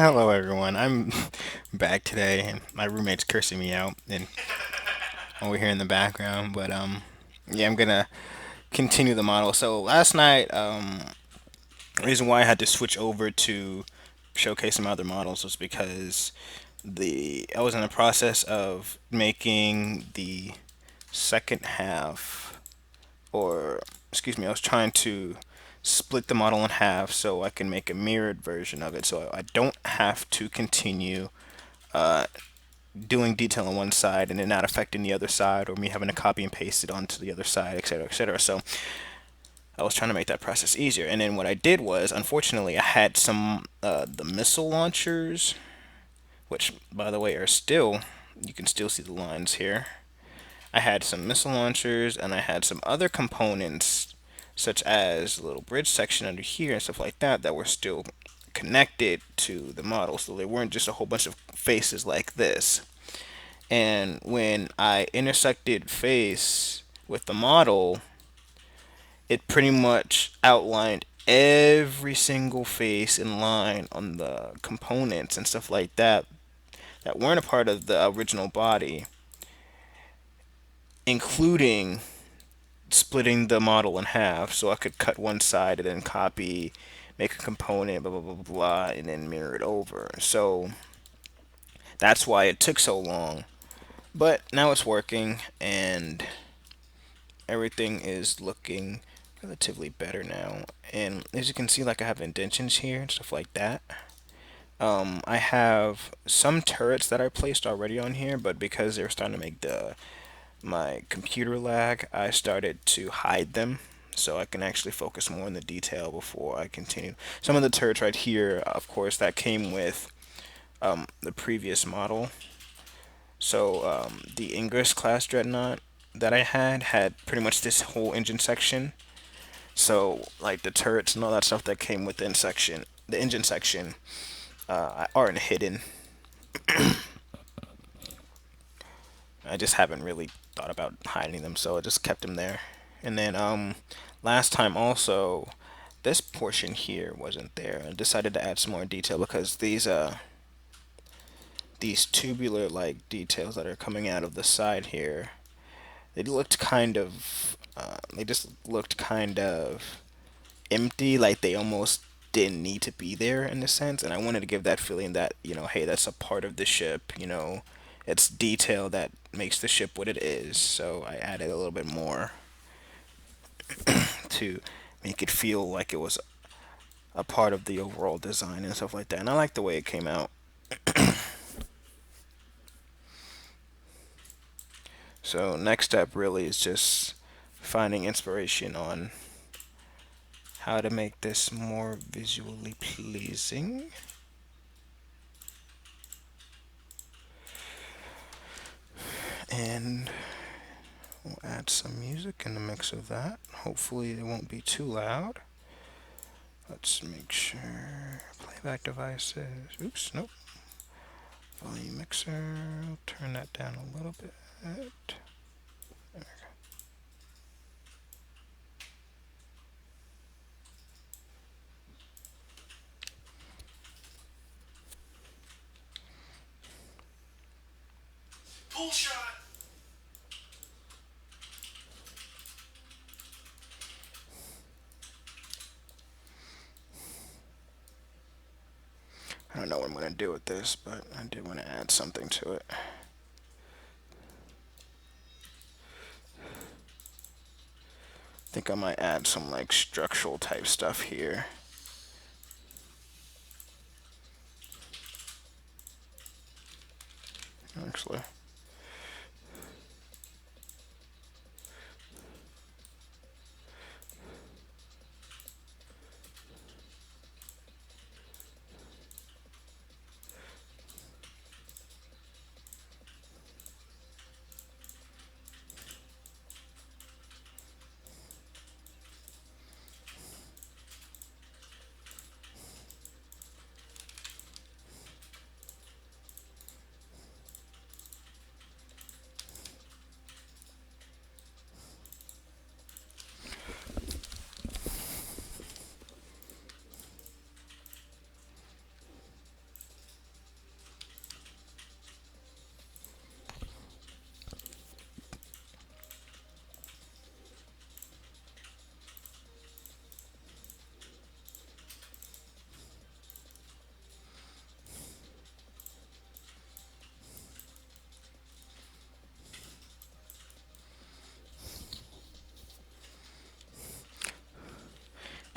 Hello, everyone. I'm back today, and my roommate's cursing me out, and over here in the background. But yeah, I'm gonna continue the model. So last night, the reason why I had to switch over to showcase some other models was because the I was in the process of making the second half, or excuse me, I was trying to split the model in half so I can make a mirrored version of it, so I don't have to continue doing detail on one side and it not affecting the other side, or me having to copy and paste it onto the other side, etc., etc. So I was trying to make that process easier. And then what I did was, unfortunately, I had some the missile launchers, which, by the way, are still, you can still see the lines here. I had some missile launchers and I had some other components, such as a little bridge section under here and stuff like that, that were still connected to the model. So they weren't just a whole bunch of faces like this. And when I intersected face with the model, it pretty much outlined every single face in line on the components and stuff like that that weren't a part of the original body, including splitting the model in half so I could cut one side and then copy, make a component, blah blah blah blah, blah, and then mirror it over. So that's why it took so long. But now it's working, and everything is looking relatively better now. And as you can see, like I have indentions here and stuff like that. I have some turrets that I placed already on here, but because they were starting to make the my computer lag, I started to hide them so I can actually focus more on the detail before I continue. Some of the turrets right here, of course, that came with the previous model. So the Ingress class Dreadnought that I had pretty much this whole engine section. So like the turrets and all that stuff that came within section, the engine section, aren't hidden. I just haven't really thought about hiding them, so I just kept them there. And then last time also, this portion here wasn't there. I decided to add some more detail because these tubular like details that are coming out of the side here, they looked kind of they just looked kind of empty, like they almost didn't need to be there in a sense. And I wanted to give that feeling that, hey, that's a part of the ship, it's detail that makes the ship what it is. So I added a little bit more to make it feel like it was a part of the overall design and stuff like that. And I like the way it came out. So next step really is just finding inspiration on how to make this more visually pleasing. And we'll add some music in the mix of that. Hopefully it won't be too loud. Let's make sure. Playback devices. Oops, nope. Volume mixer. I'll turn that down a little bit. There. Pull shot. I don't know what I'm going to do with this, but I did want to add something to it. I think I might add some like structural type stuff here. Actually.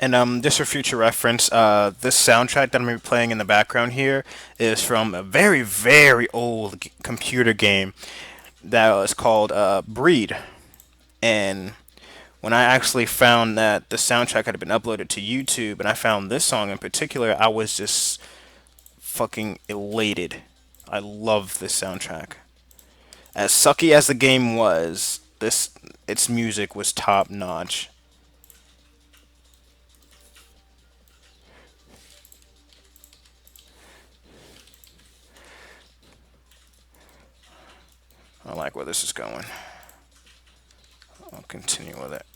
And just for future reference, this soundtrack that I'm gonna be playing in the background here is from a very, very old computer game that was called Breed. And when I actually found that the soundtrack had been uploaded to YouTube, and I found this song in particular, I was just fucking elated. I love this soundtrack. As sucky as the game was, this its music was top notch. I like where this is going. I'll continue with it.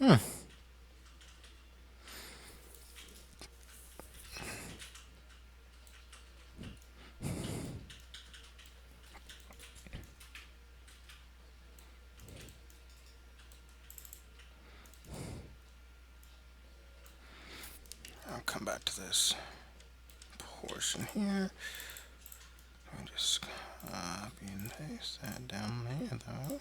I'll come back to this portion here. I'll just copy and paste that down there though.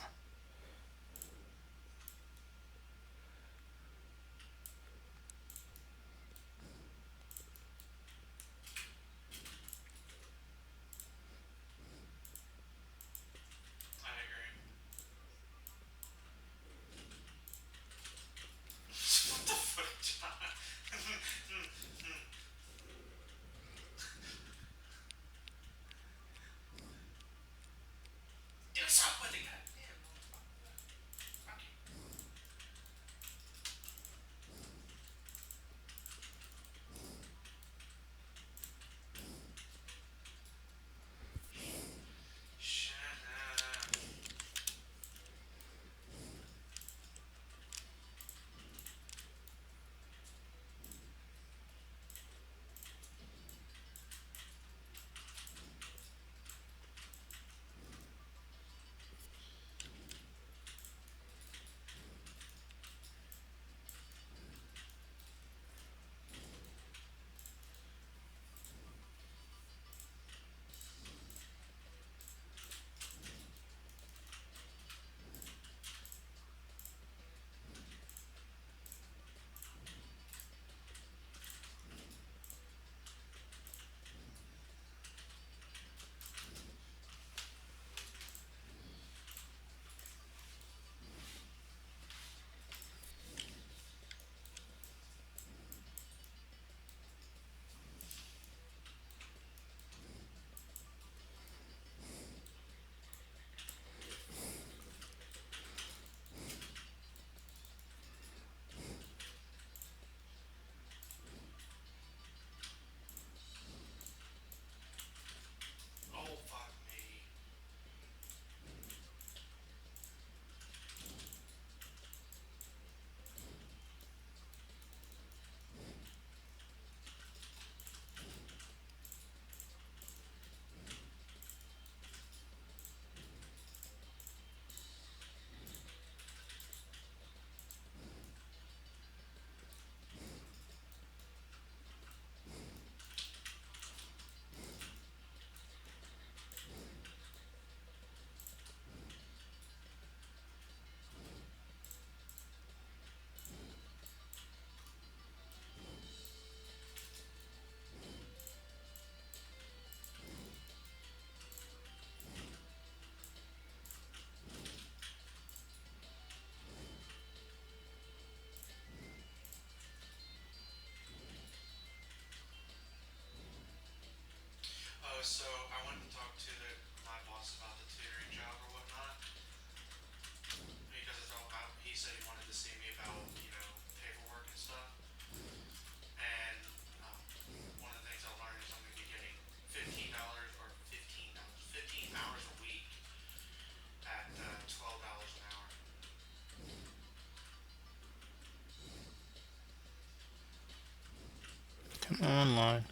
Come online.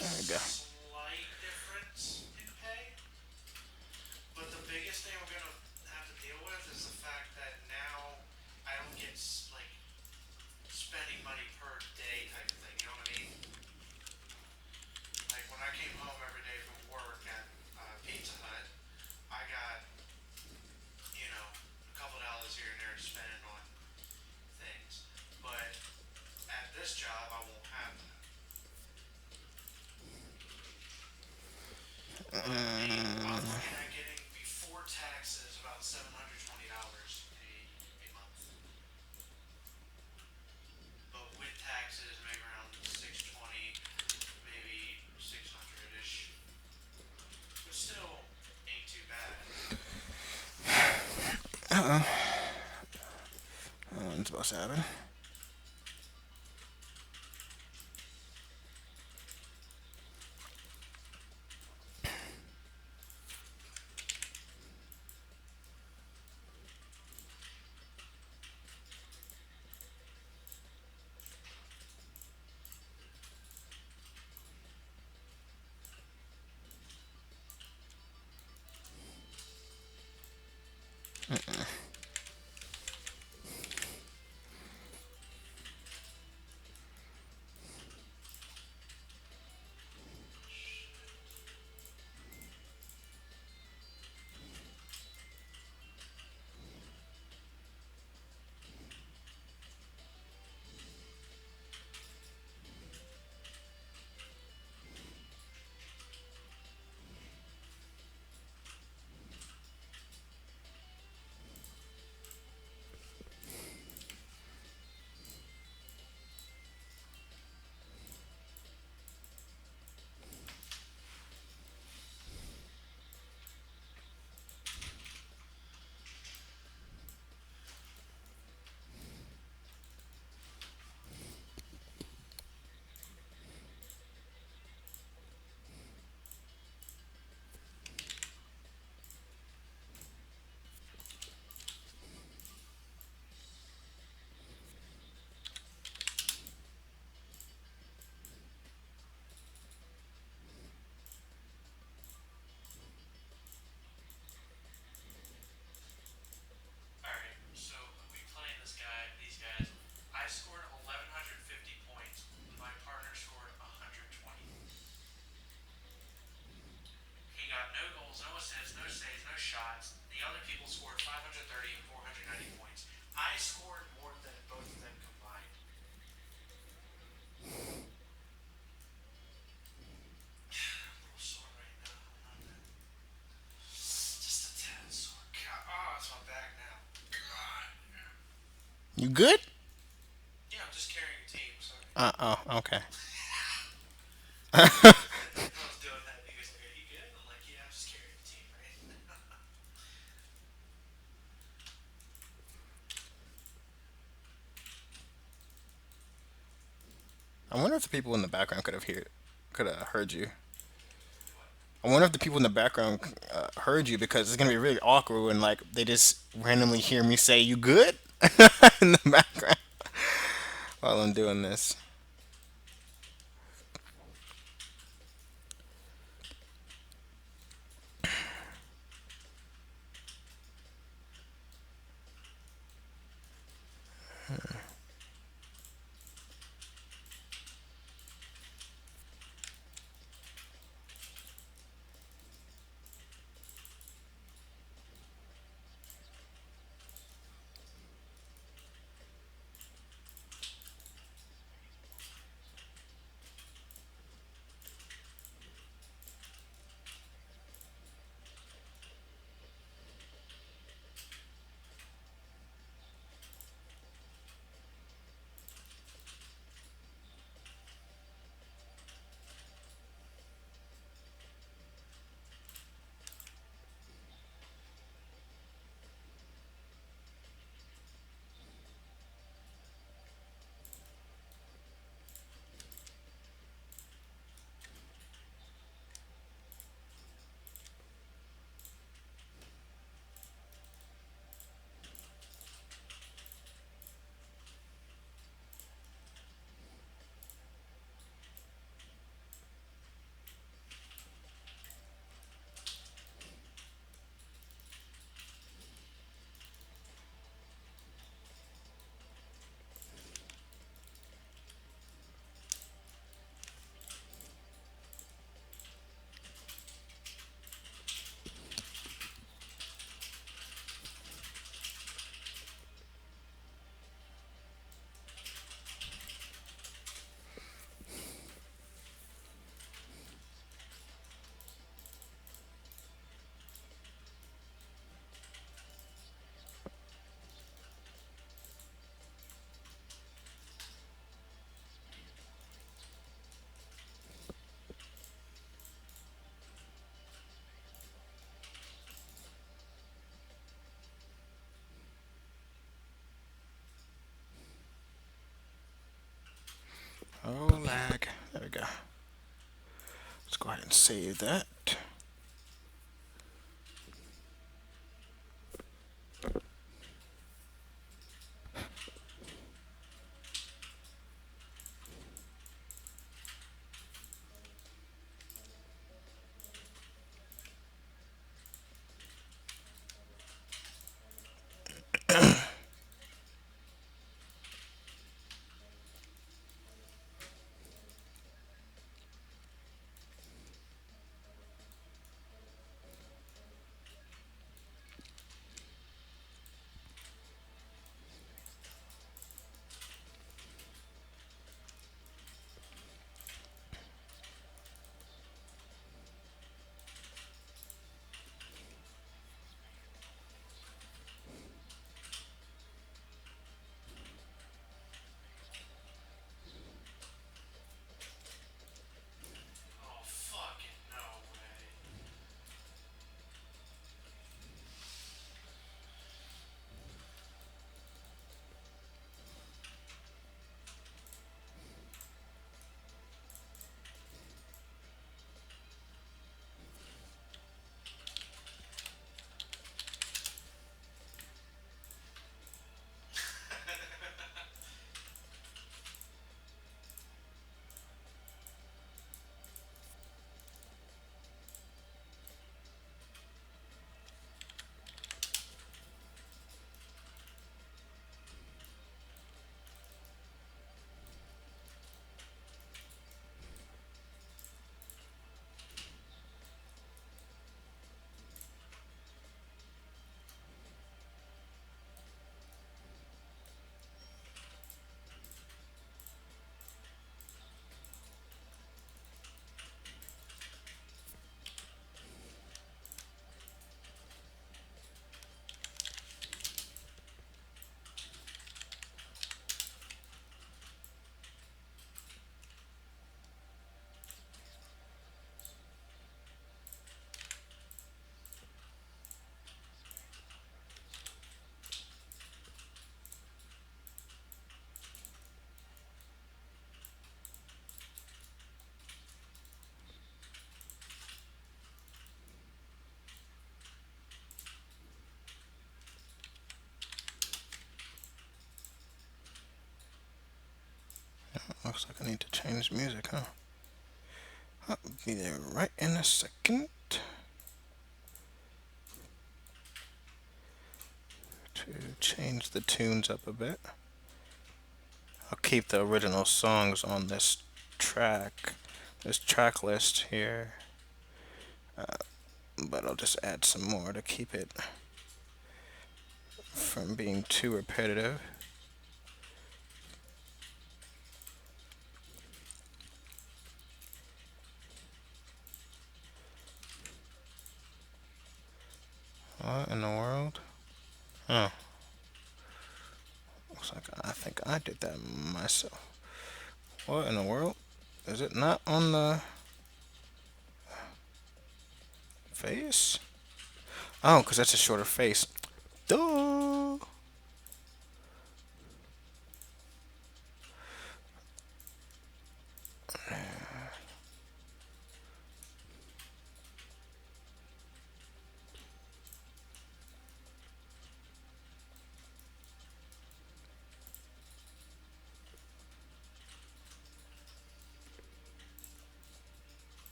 There we go. What's supposed to happen? All right, so we playing this guy, these guys. I scored 1,150 points. My partner scored 120. He got no goals, no assists, no saves, no shots. The other people scored 530 and 490 points. I scored more than both of them combined. I'm a little sore right now. Just a tad sore. God, oh, it's my back now. God. You good? Yeah, I'm just carrying your team. Sorry. Oh, okay. I was doing that because like, are you good? I'm like, yeah, I'm just carrying the team, right? I wonder if the people in the background could have heard you. I wonder if the people in the background heard you because it's gonna be really awkward when like they just randomly hear me say "You good?" in the background while I'm doing this. Oh, lag. There we go. Let's go ahead and save that. looks like I need to change music, huh? I'll be there right in a second to change the tunes up a bit. I'll keep the original songs on this track list here, but I'll just add some more to keep it from being too repetitive. What in the world? Oh, looks like I think I did that myself. What in the world? Is it not on the face? Oh, because that's a shorter face. Duh!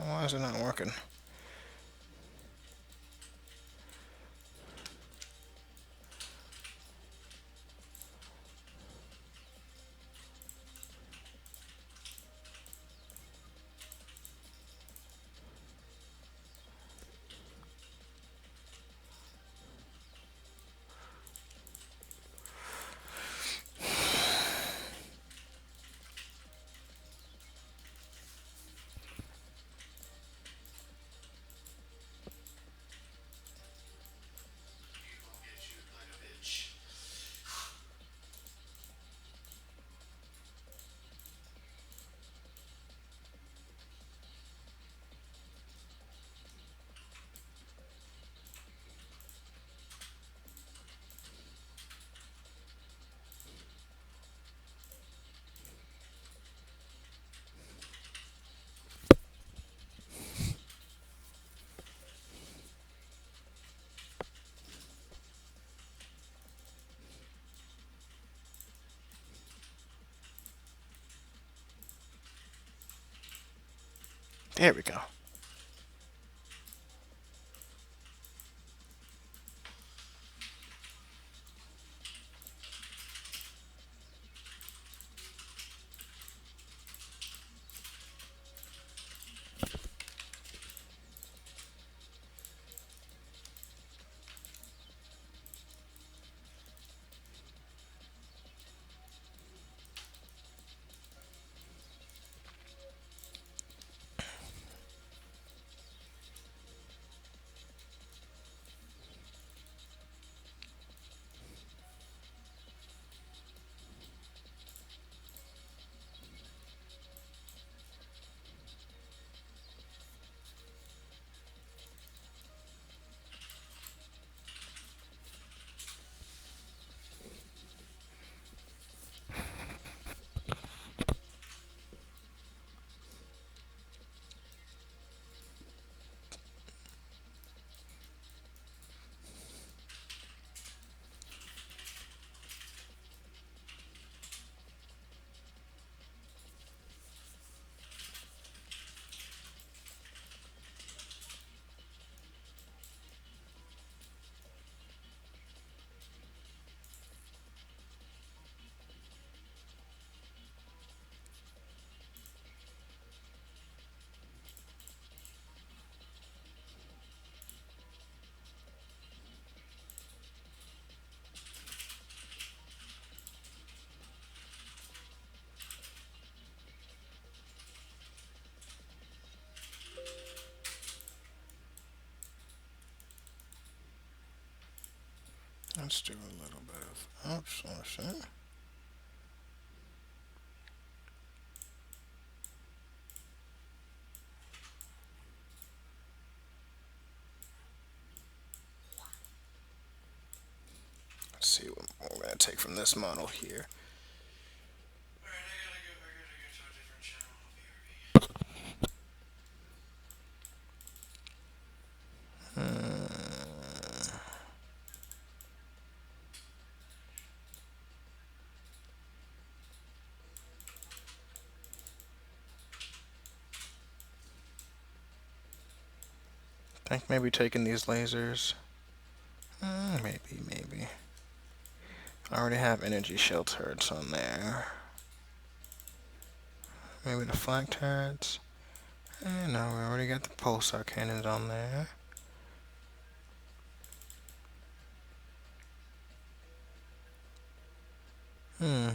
Why is it not working? There we go. Let's do a little bit of outsourcing. Let's see what we're gonna take from this model here. I think maybe taking these lasers. Maybe. I already have energy shell turrets on there. Maybe the flak turrets. No, we already got the pulsar cannons on there. Hmm.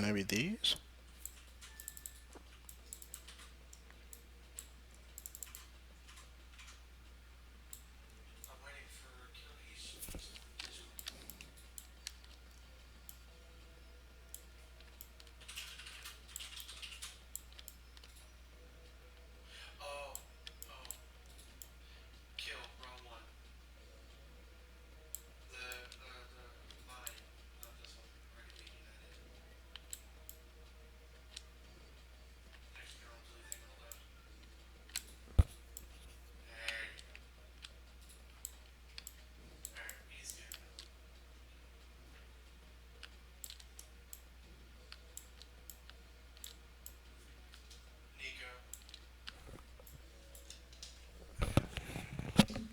Maybe these?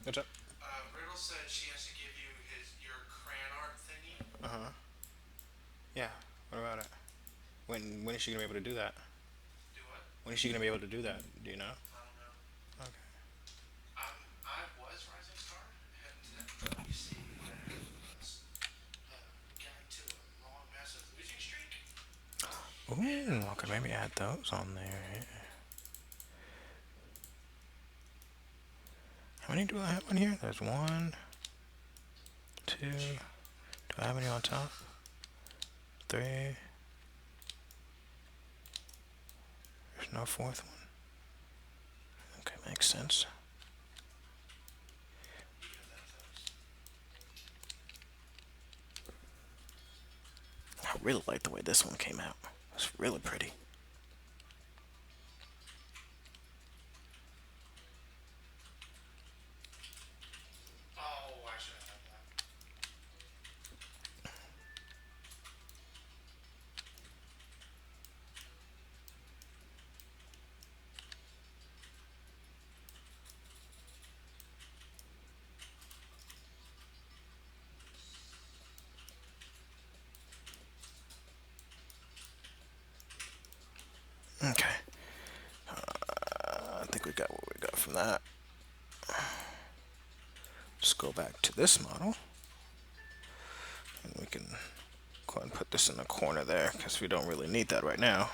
What's up? Uh-huh. Yeah, what about it? When is she gonna be able to do that? When is she gonna be able to do that? Do you know? Okay. Ooh, okay, maybe add those on there. Yeah. How many do I have on here? There's one, two. Do I have any on top? Three. There's no fourth one. Okay, makes sense. I really like the way this one came out. It's really pretty. Okay. I think we got what we got from that. Let's go back to this model. And we can go ahead and put this in the corner there because we don't really need that right now.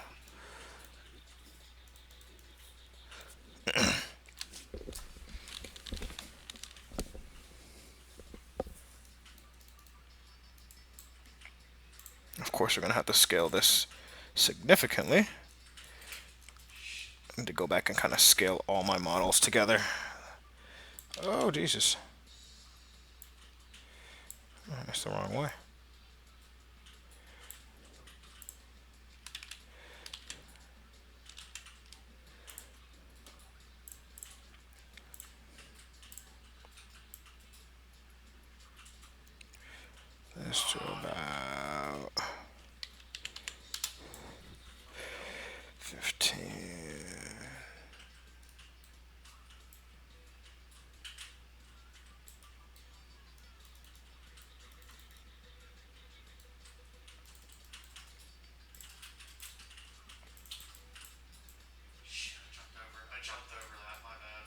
Of course, we're going to have to scale this significantly Need to go back and kind of scale all my models together. Oh, Jesus. Oh, that's the wrong way. Let's do about 15. Shit, I jumped over. I jumped over that. My bad.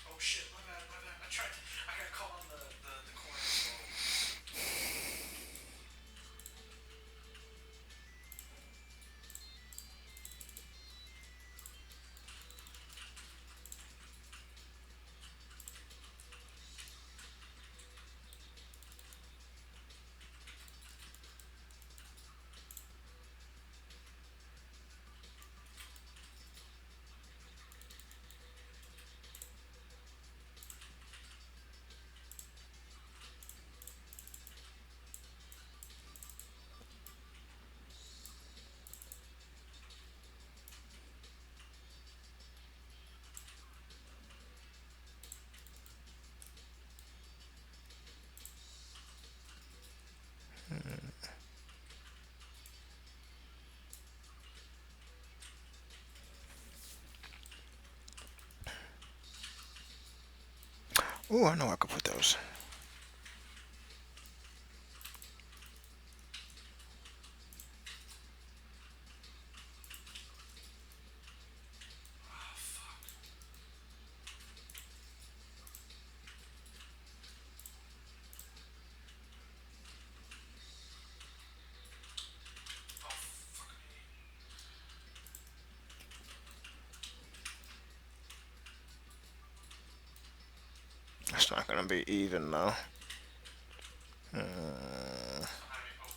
Oh shit, my bad. My bad. I tried. I got caught on the corner scroll. Ooh, I know I could put those. Oh fuck. Oh fuck me. It's not gonna be even though. Behind me. Oh.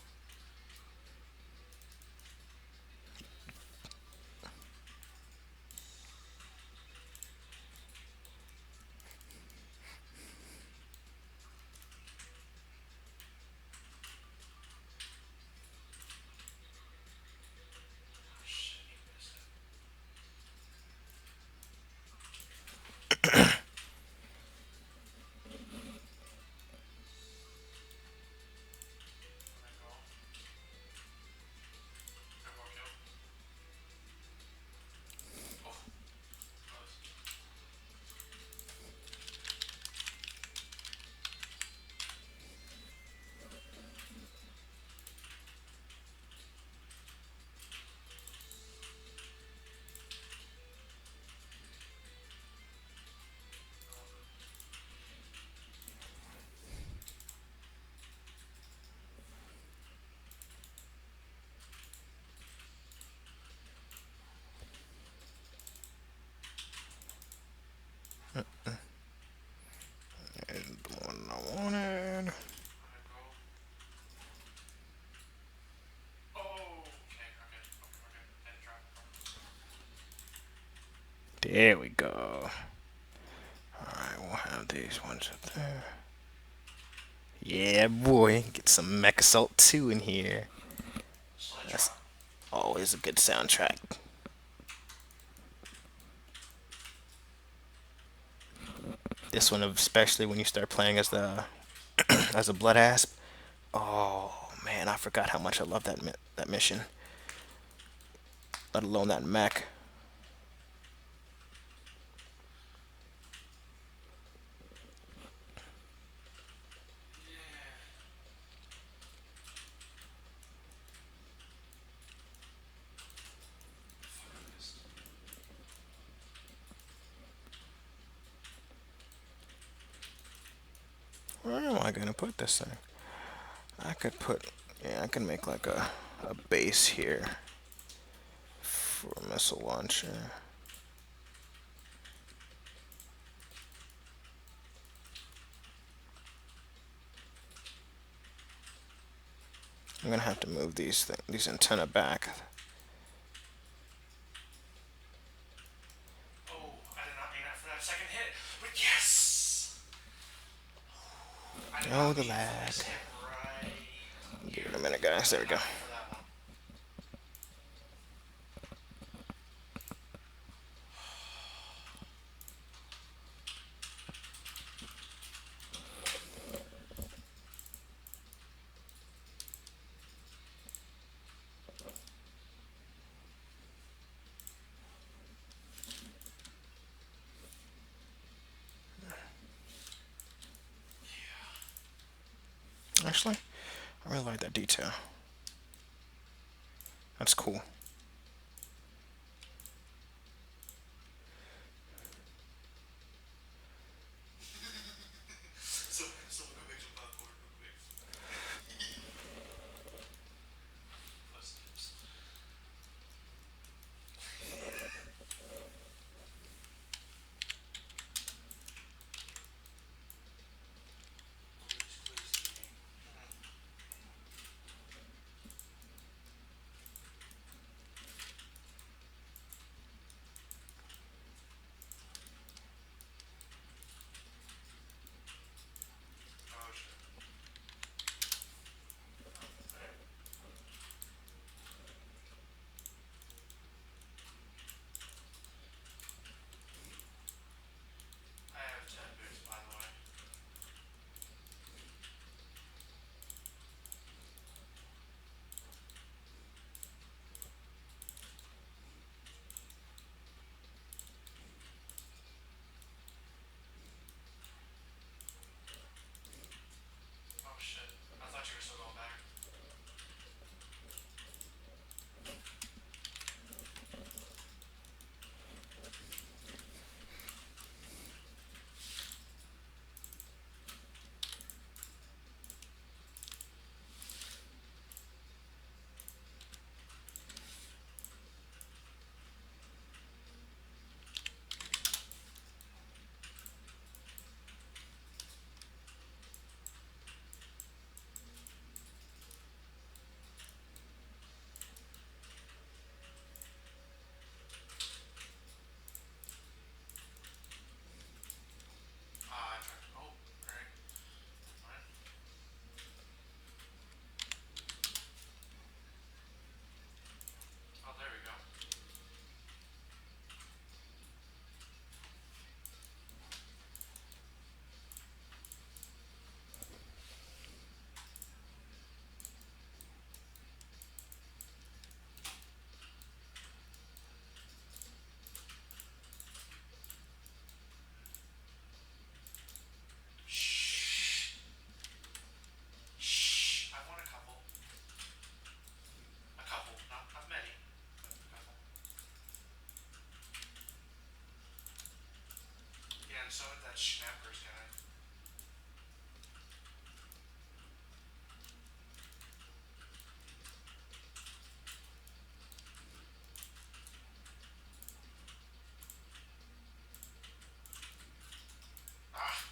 Oh shit, he missed it. Alright, go. Good more kill. Oh, close. And the one I wanted. Alright, go. Oh, okay, okay, okay, we're good. I didn't drop it properly. There we go. Alright, we'll have these ones up there. Yeah, boy. Get some Mech Assault 2 in here. Sledge That's drop. always a good soundtrack. This one, especially when you start playing as the as a Blood Asp. Oh man, I forgot how much I love that mission. Let alone that mech. Yeah. Fuck, I missed. Where am I gonna put this thing? I could put, yeah, I can make like a base here for a missile launcher. I'm gonna have to move these antenna back. Oh, I did not mean that for that second hit, but yes! I did Oh, not the mean for lag. this hit right Give here. it a minute, guys. I There we did go. not mean for that one. Actually, I really like that detail. That's cool. So we'll go make some popcorn real quick. Plus tips. Please, please eat me. Oh shit. Alright. I have 10 boots, by the way. Oh shit. I thought you were still going back. Ah, I tried. Oh, alright. Never mind. Oh, there we go. Shh. Shh. I want a couple. A couple. Not many, but a couple. Yeah, and so did that Schnappers guy. Ah.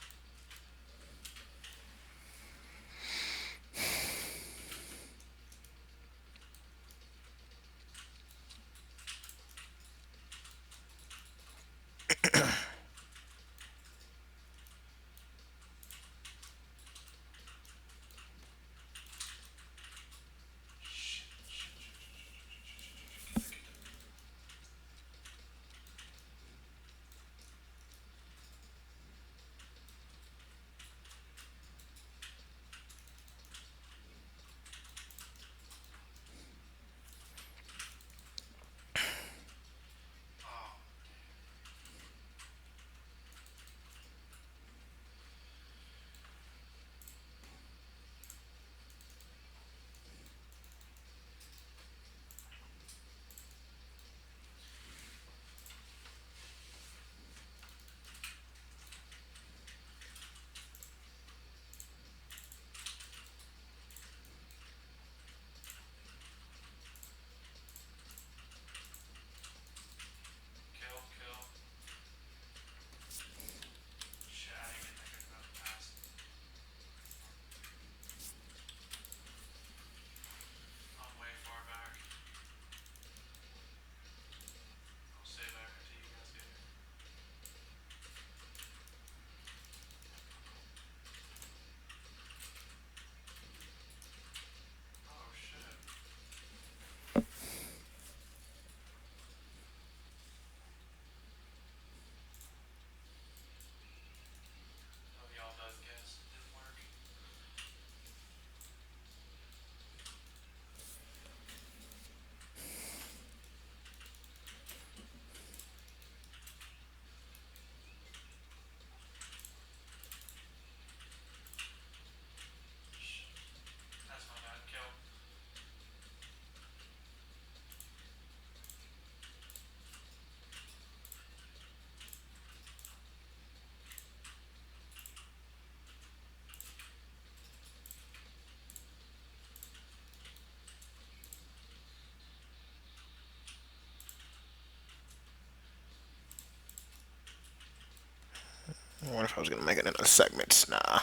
I wonder if I was gonna make it into segments. Nah. I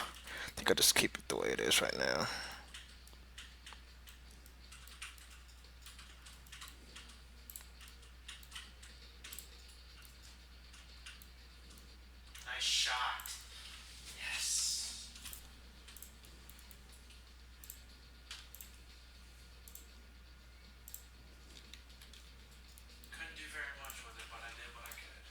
think I'll just keep it the way it is right now. Nice shot. Yes. Couldn't do very much with it, but I did what I could.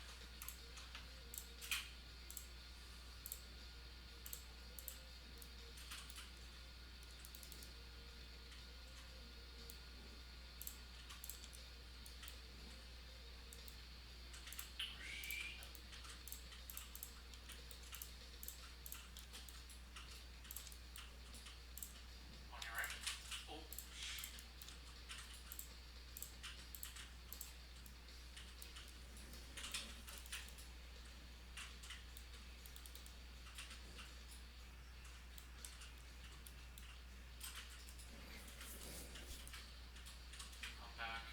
On your right. Oh. I'm back.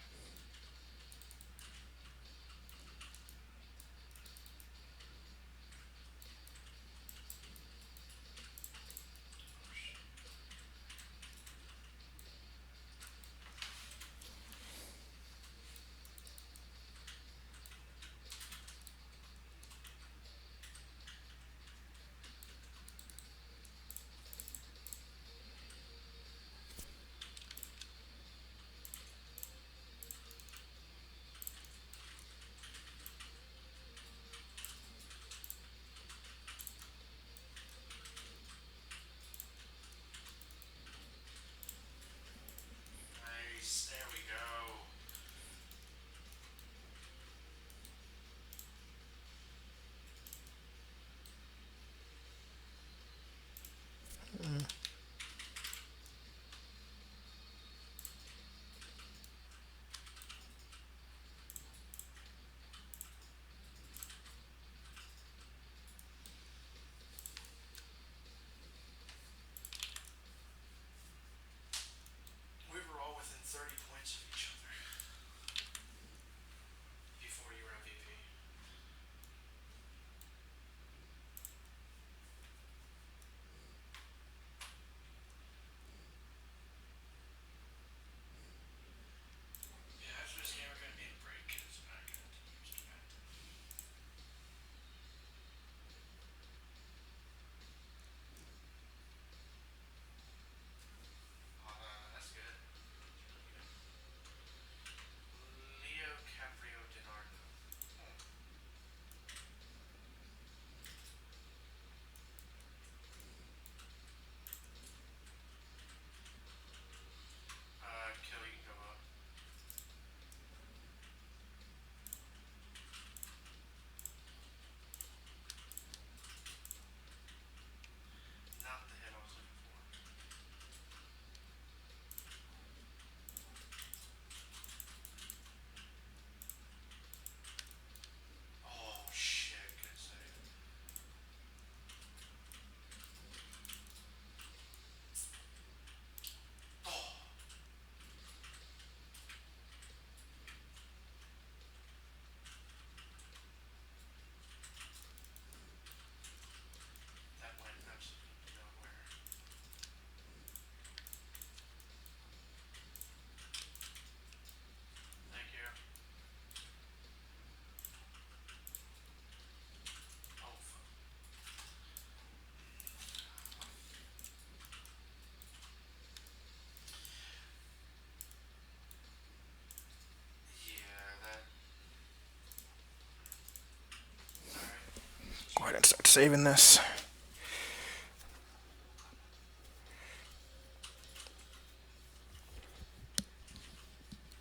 Nice. There we go. We were all within 30 points of each other before you were MVP. Yeah, after this game, we're gonna need a break because I'm not gonna use the bathroom. That's good. That's really good. Leo Caprio Dinardo. Hmm. Kill, you can go up. Not the hit I was looking for. Oh shit, good save. Oh, that went absolutely nowhere. Thank you. Oh fuck. Yeah, that. It's alright. Go ahead and start saving this.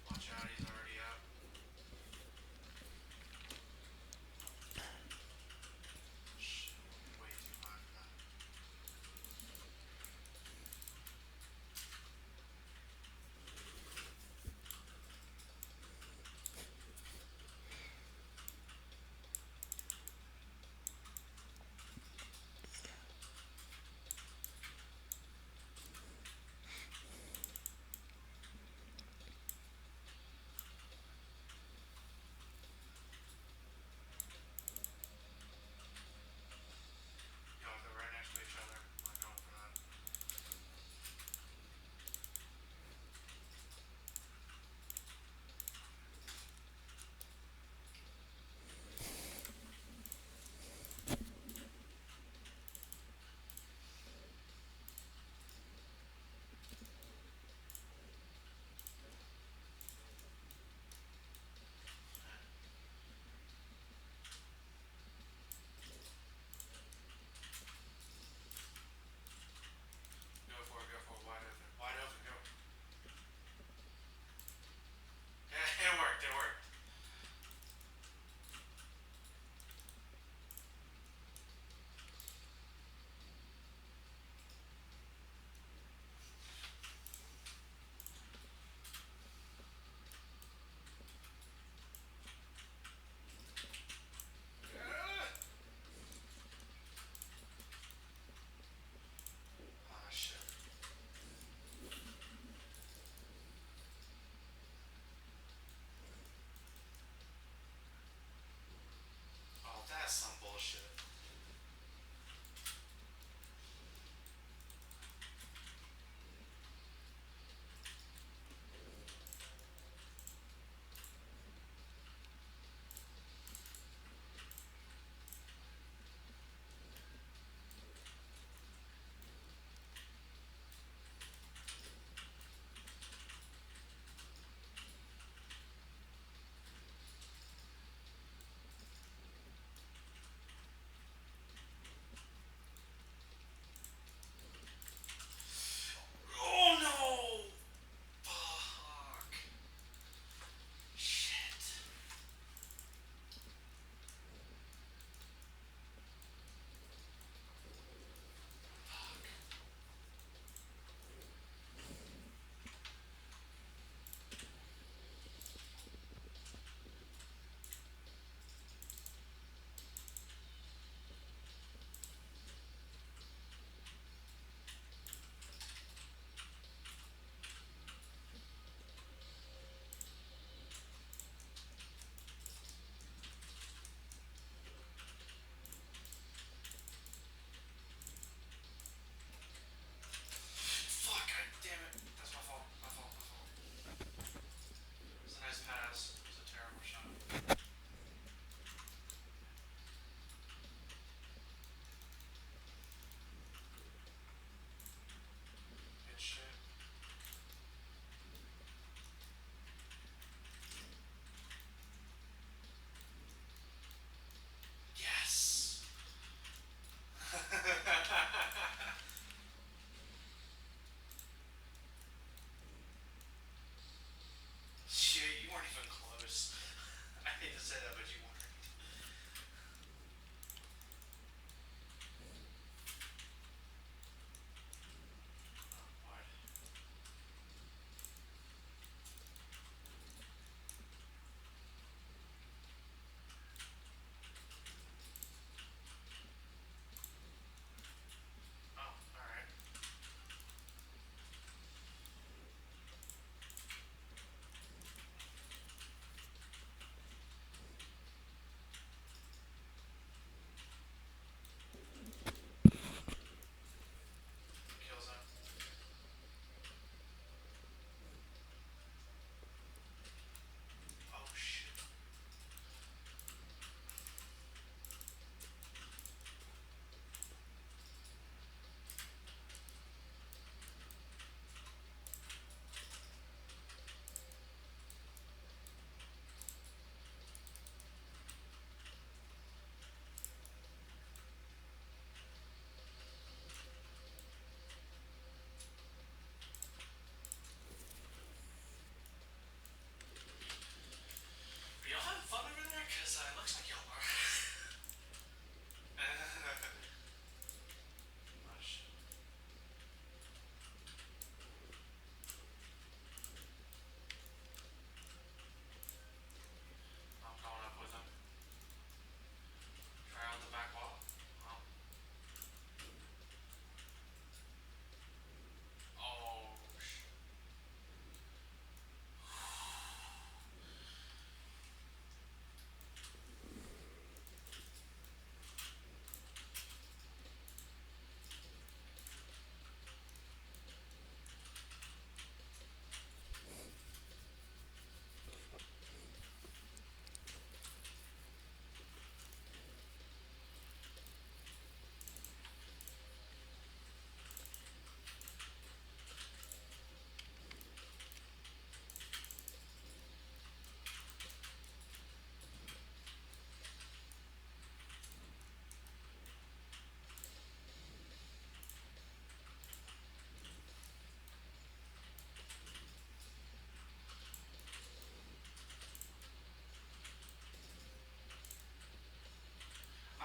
Watch out, he's already up. Shit, way too high for that.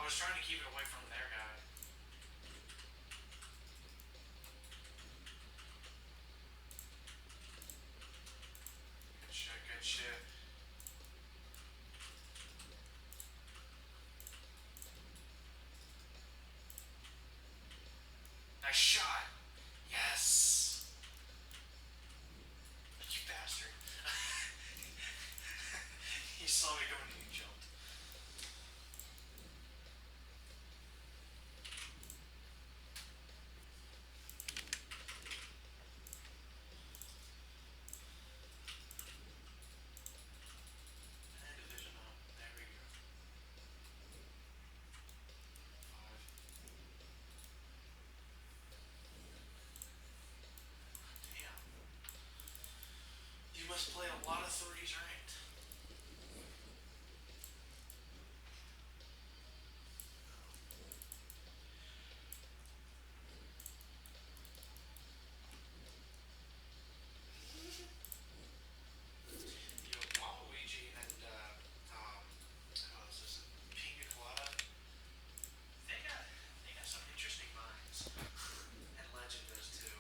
was trying to keep it away from their guy. Good shit, good shit. Nice shot. Yes. You bastard. He saw me going and he jumped. And division up. There we go. Five. Damn. You must play a lot of 30s ranked. Yo, Waluigi and what else is it? Pina Colada. They got some interesting minds. And Legend does too.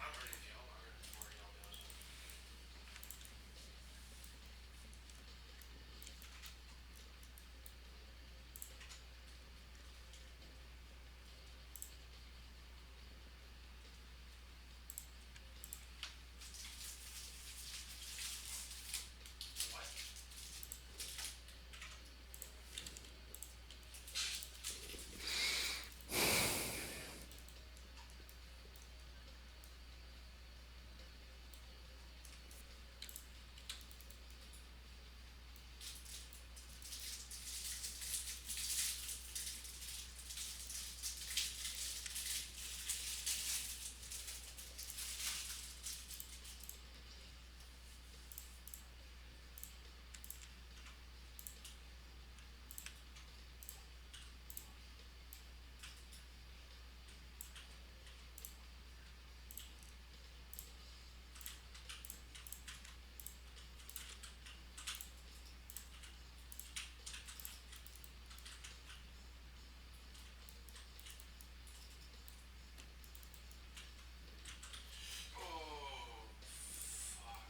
I'm ready if y'all are before y'all does it. What? Goddamn. Oh, fuck.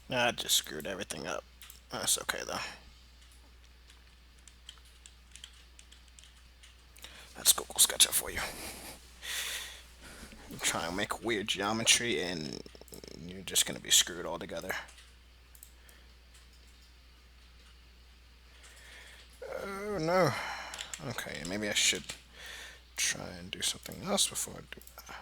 I just screwed everything up. That's okay though. That's Google SketchUp for you. You try and make weird geometry and you're just gonna be screwed altogether. Oh no. Okay, maybe I should try and do something else before I do that.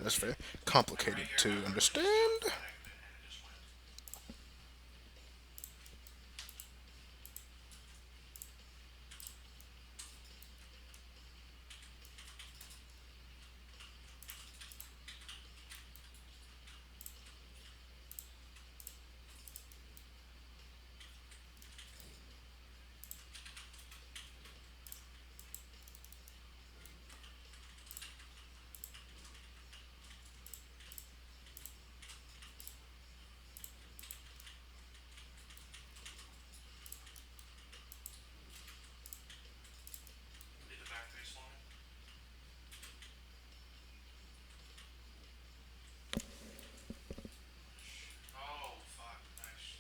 That's very Like complicated right here, to I literally just jumped understand. the magnet and it just went. Leave the back face for me. Oh, fuck. Nice.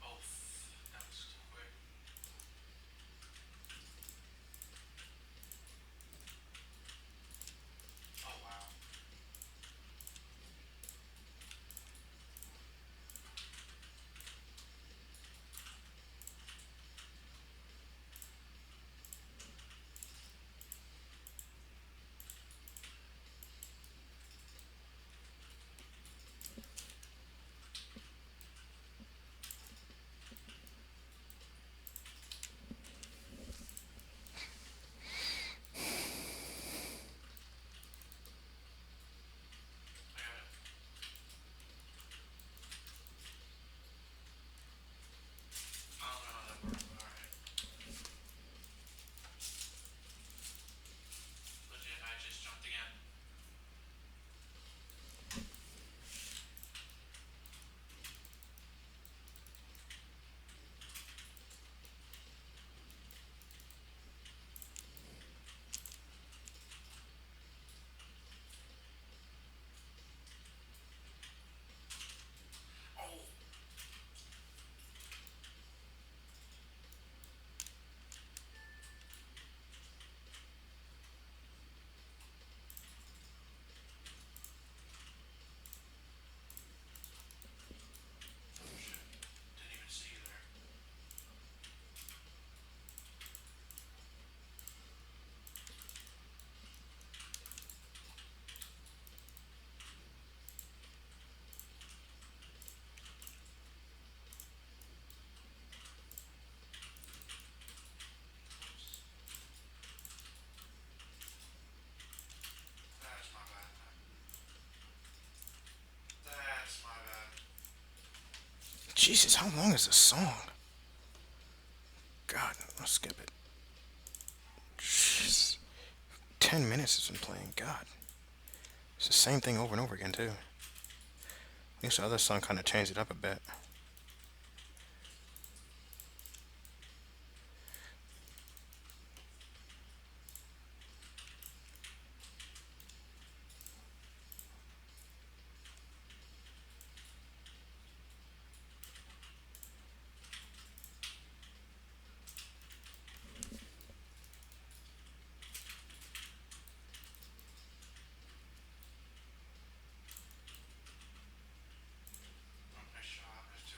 Oh, that was too quick. Oh, wow. I got it. I don't know how that worked, but alright. Legit, I just jumped again. Oh! Oh, shit. Didn't even see you there. Whoops. That's my bad. That's my bad. Jesus, how long is this song? God, I'll skip it. Jeez. 10 minutes it's been playing. God. It's the same thing over and over again, too. At least the other song kind of changed it up a bit. Oh, nice shot. Nice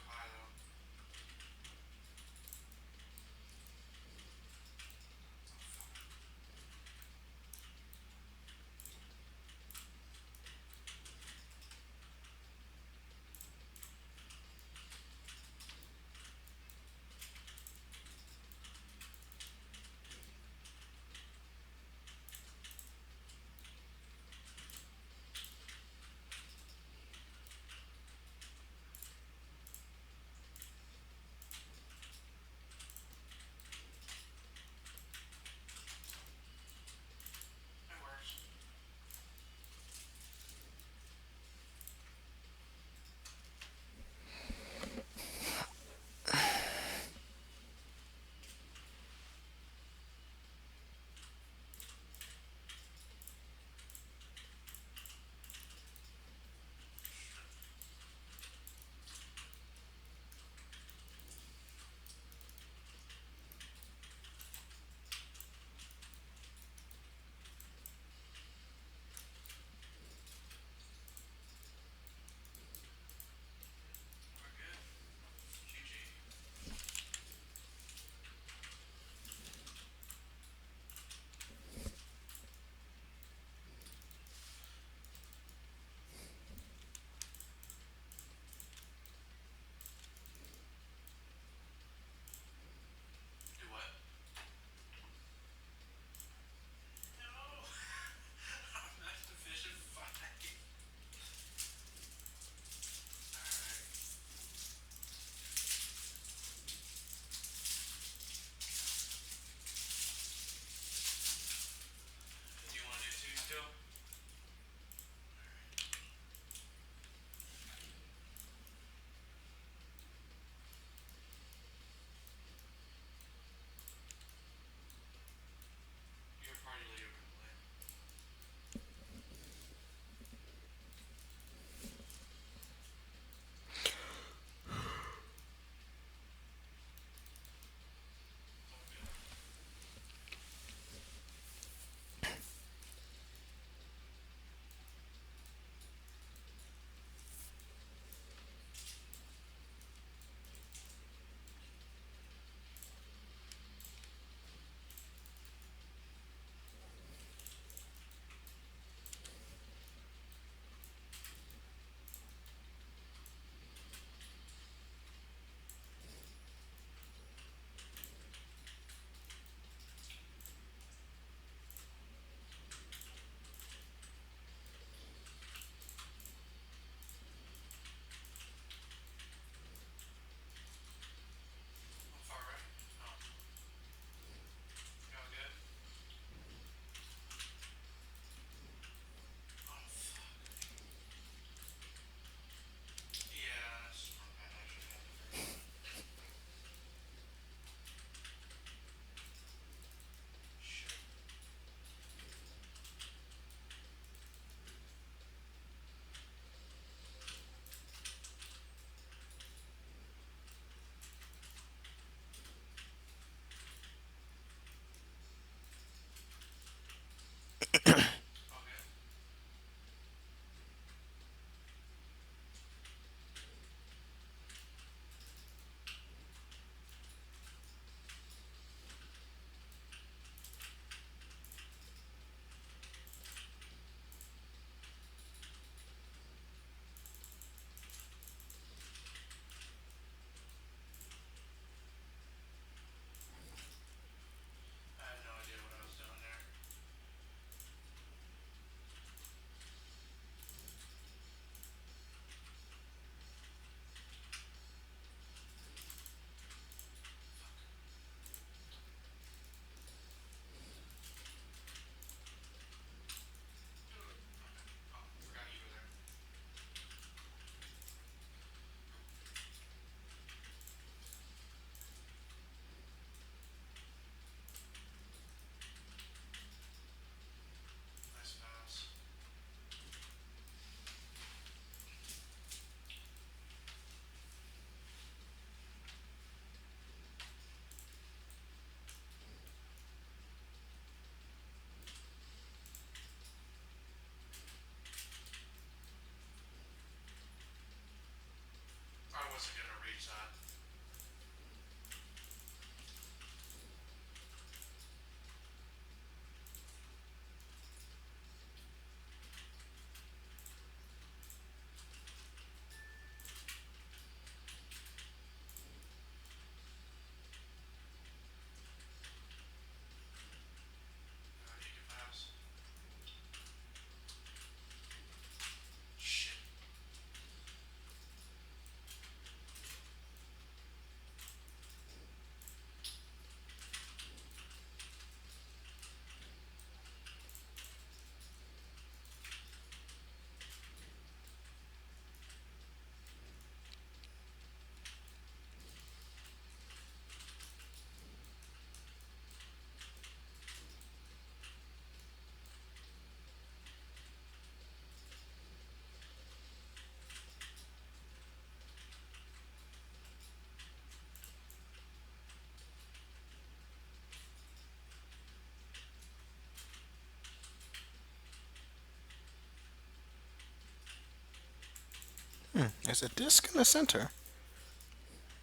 There's a disc in the center.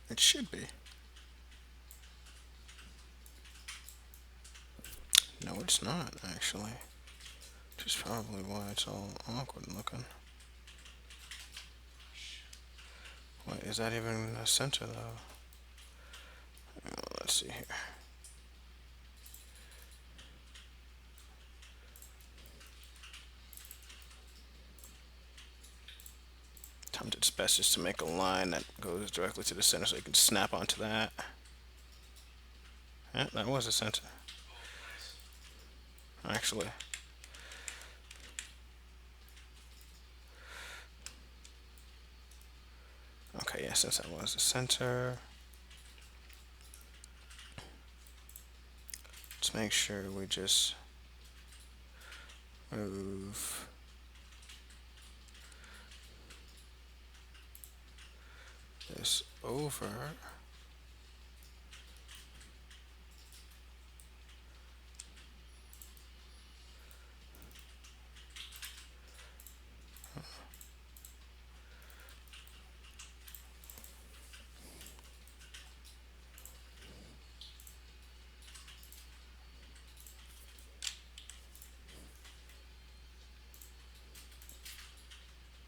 It should be. No, it's not, actually. Which is probably why it's all awkward looking. Wait, is that even the center, though? Let's see here. Sometimes it's best just to make a line that goes directly to the center so you can snap onto that. Yeah, that was the center, Oh, nice. actually. Okay, yeah, since that was the center, let's make sure we just move this over.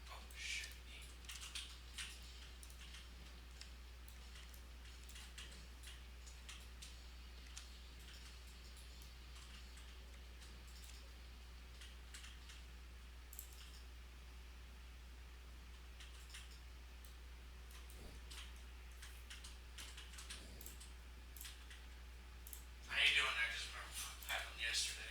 Oh shit. Neat. How you doing? I just remember what happened yesterday.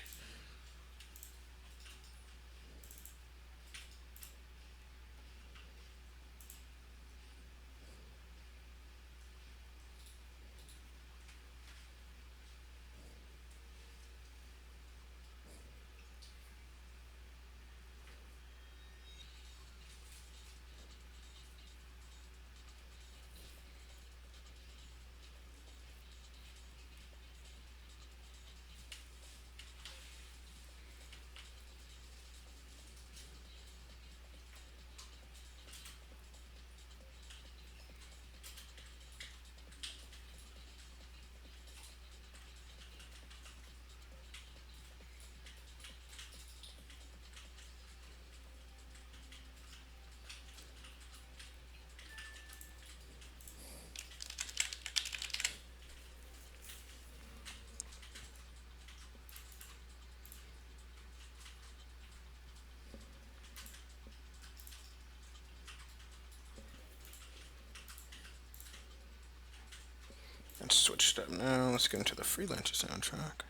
Let's switch it up now. Let's get into the Freelancer soundtrack.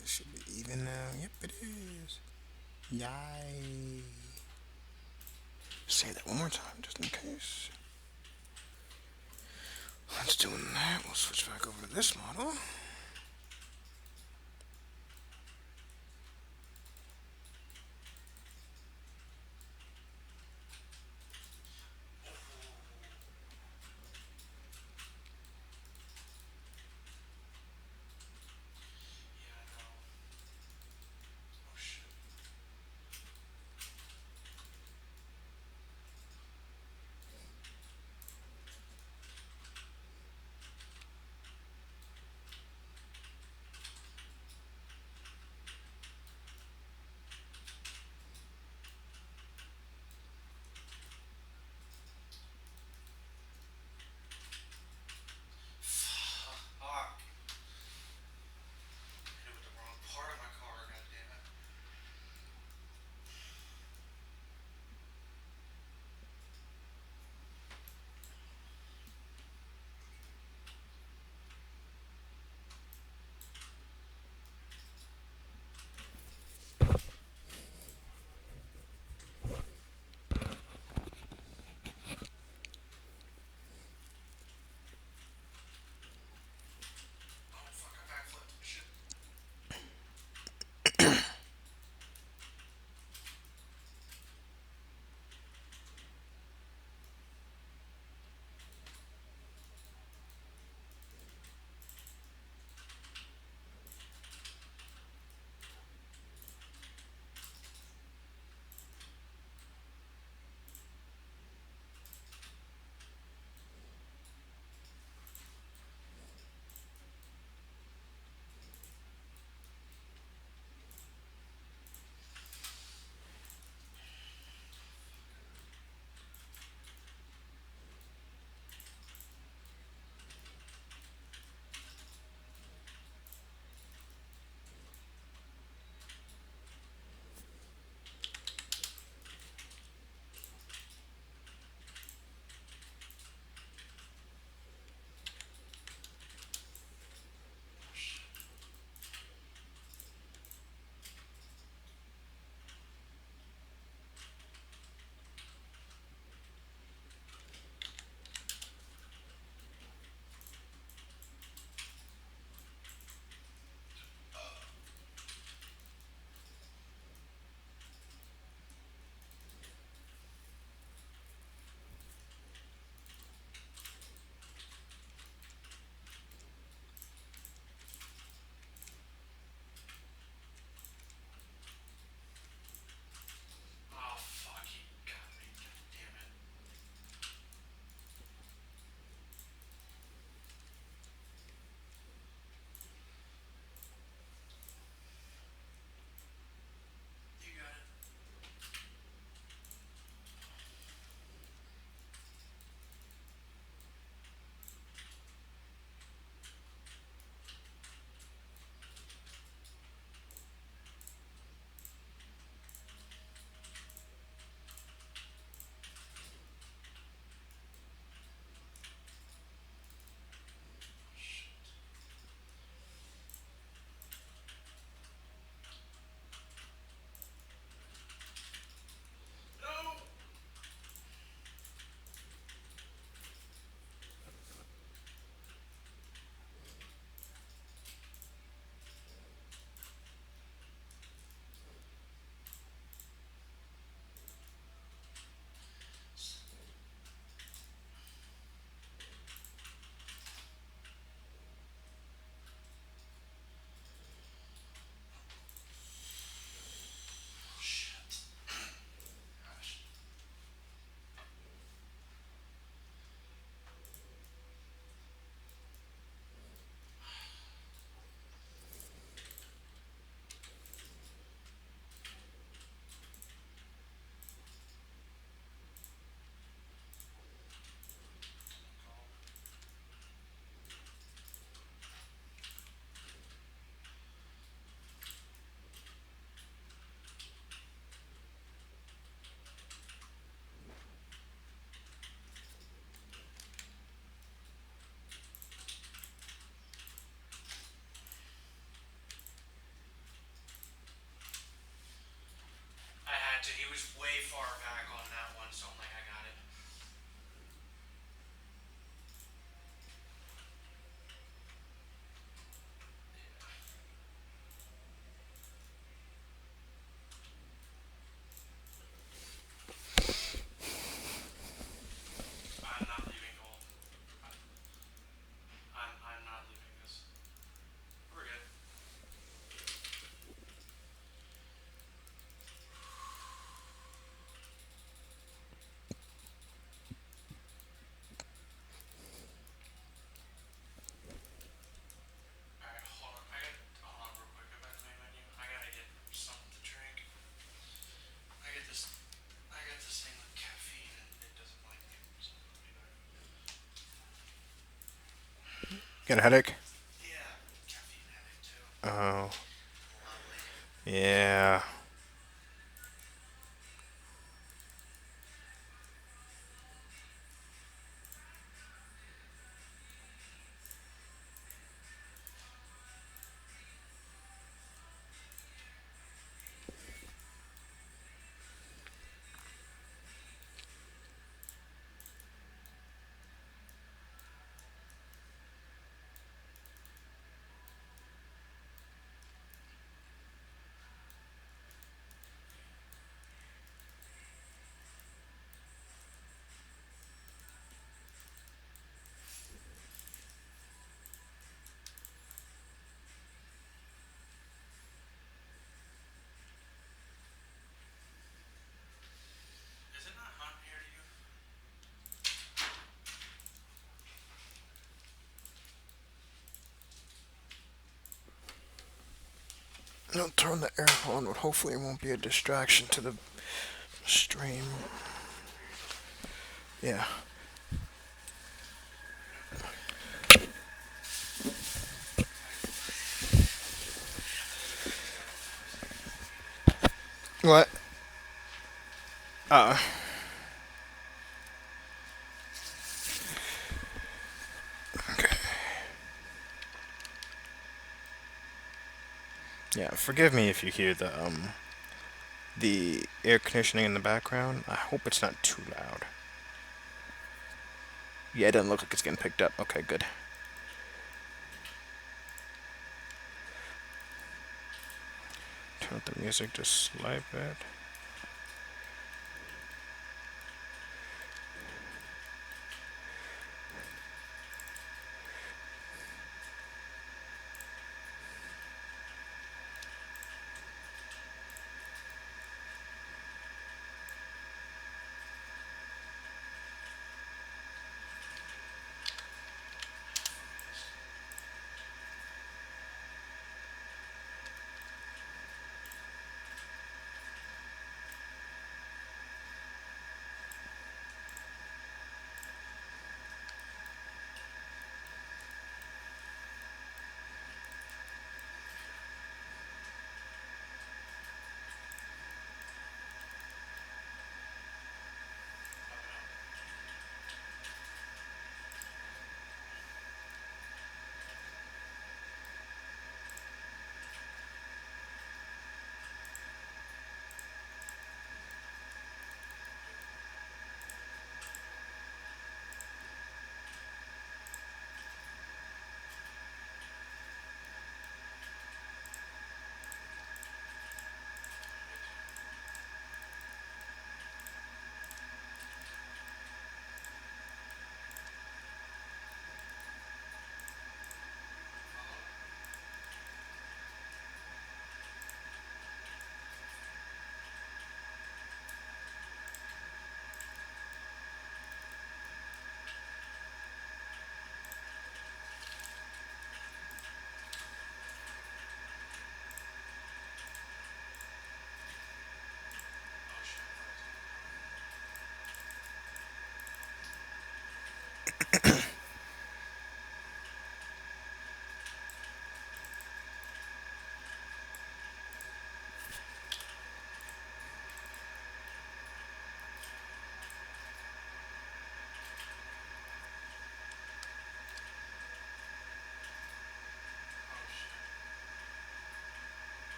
This should be even now. Yep, it is. Yay. Say that one more time, just in case. Let's do that. We'll switch back over to this model. Yeah, I know. Oh shit. Got a headache? Yeah, caffeine addict too. Oh, Lovely. yeah. Is it not hot here to you? I'll turn the air on, but hopefully it won't be a distraction to the stream. Yeah. What? Uh, okay. Yeah, forgive me if you hear the air conditioning in the background. I hope it's not too loud. Yeah, it doesn't look like it's getting picked up. Okay, good. Turn up the music just a slight bit.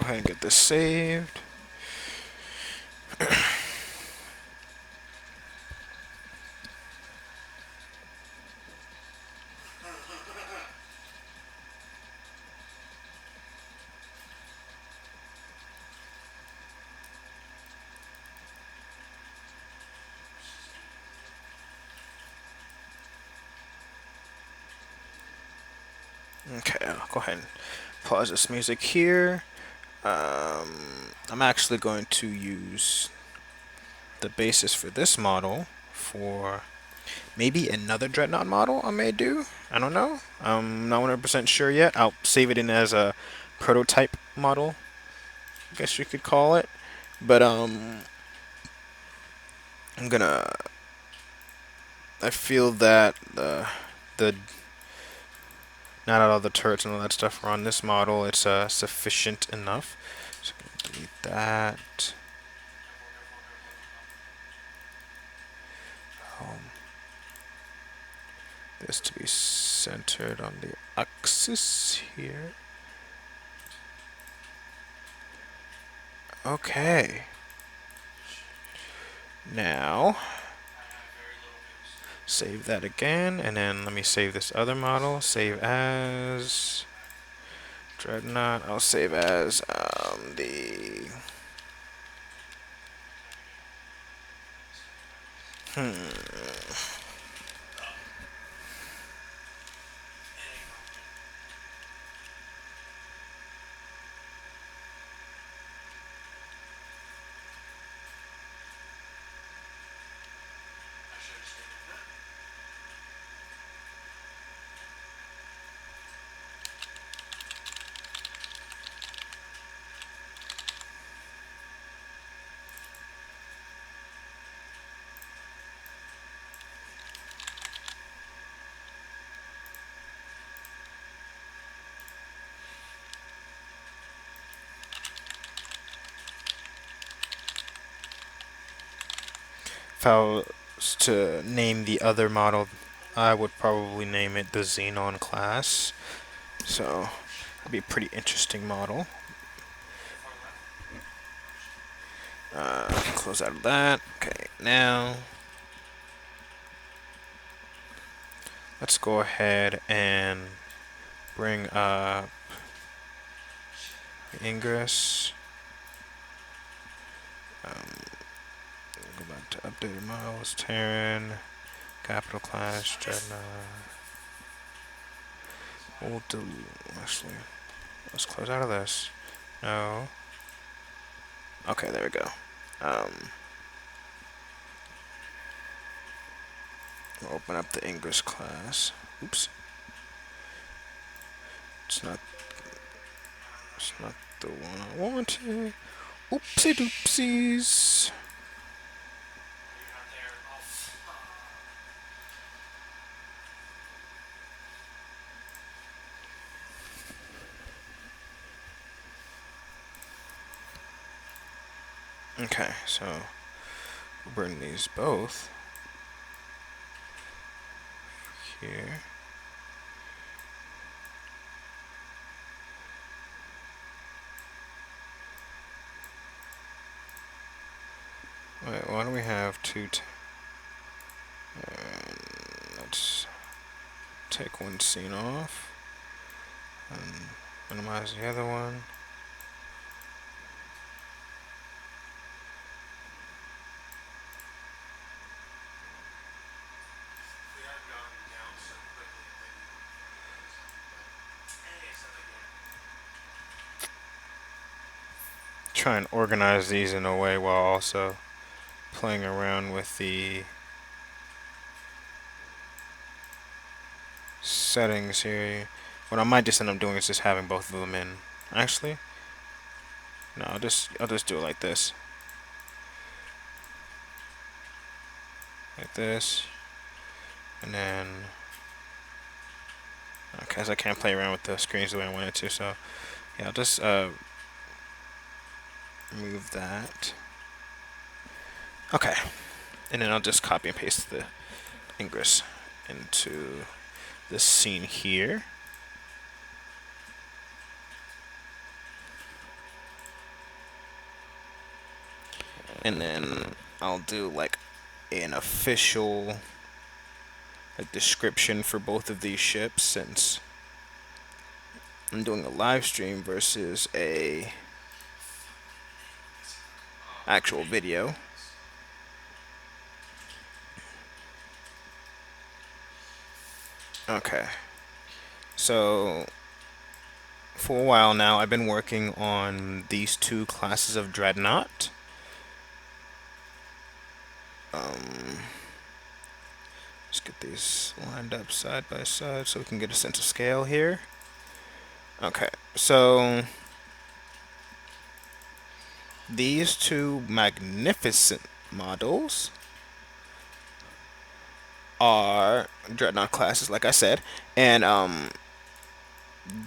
ahead and get this saved. Okay, I'll go ahead and pause this music here. I'm actually going to use the basis for this model for maybe another Dreadnought model I may do. I don't know. I'm not 100% sure yet. I'll save it in as a prototype model, I guess you could call it. But I'm gonna. I feel that the not all the turrets and all that stuff are on this model. It's sufficient enough. So I'm gonna delete that. This to be centered on the axis here. Okay. Now, save that again, and then let me save this other model. Save as Dreadnought. I'll save as the. If I was to name the other model, I would probably name it the Xenon class. So, it'd be a pretty interesting model. Close out of that. Okay, now let's go ahead and bring up Ingress. Go back to updated models. Terran, capital class, Dreadnought. We'll actually, let's close out of this. No. Okay, there we go. We'll open up the Ingress class. Oops. It's not. It's not the one I wanted. Oopsie doopsies. Okay, so we'll bring these both here. Wait, why do we have two? Let's take one scene off and minimize the other one. Try and organize these in a way while also playing around with the settings here. What I might just end up doing is just having both of them in. Actually, no, I'll just do it like this. Like this. And then, okay, as I can't play around with the screens the way I wanted to, so yeah, I'll just remove that. Okay, and then I'll just copy and paste the Ingress into this scene here. and then I'll do like an official like description for both of these ships since I'm doing a live stream versus a actual Wait, video. guys. Okay. So for a while now I've been working on these two classes of Dreadnought. Um let's get these lined up side by side so we can get a sense of scale here. Okay. So these two magnificent models are Dreadnought classes, like I said, and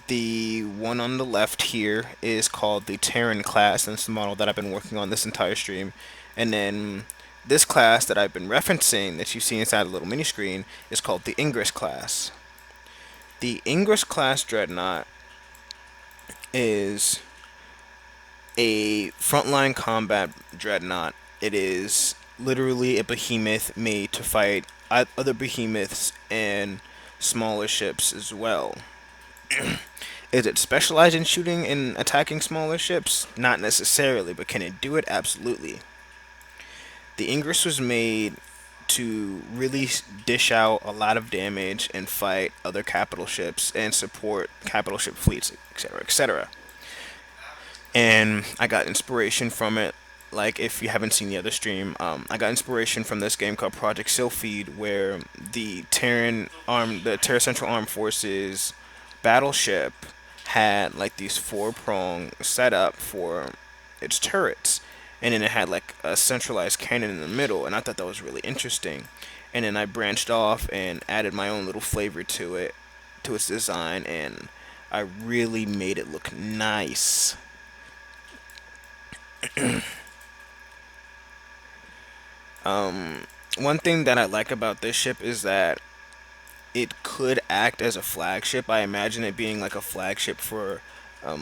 the one on the left here is called the Terran class, and it's the model that I've been working on this entire stream. And then this class that I've been referencing that you see inside the little mini screen is called the Ingress class. The Ingress class Dreadnought is a frontline combat dreadnought. It is literally a behemoth made to fight other behemoths and smaller ships as well. Is it specialized in shooting and attacking smaller ships? Not necessarily, but can it do it? Absolutely. The Ingress was made to really dish out a lot of damage and fight other capital ships and support capital ship fleets, etc., etc. That makes a lot of And sense. I got inspiration from it. Like if you haven't seen the other stream, I got inspiration from this game called Project Sylphid, where the Terra Central Armed Forces battleship had like these four prong setup for its turrets, and then it had like a centralized cannon in the middle, and I thought that was really interesting. And then I branched off and added my own little flavor to it, to its design, and I really made it look nice. One thing that I like about this ship is that it could act as a flagship. I imagine it being like a flagship for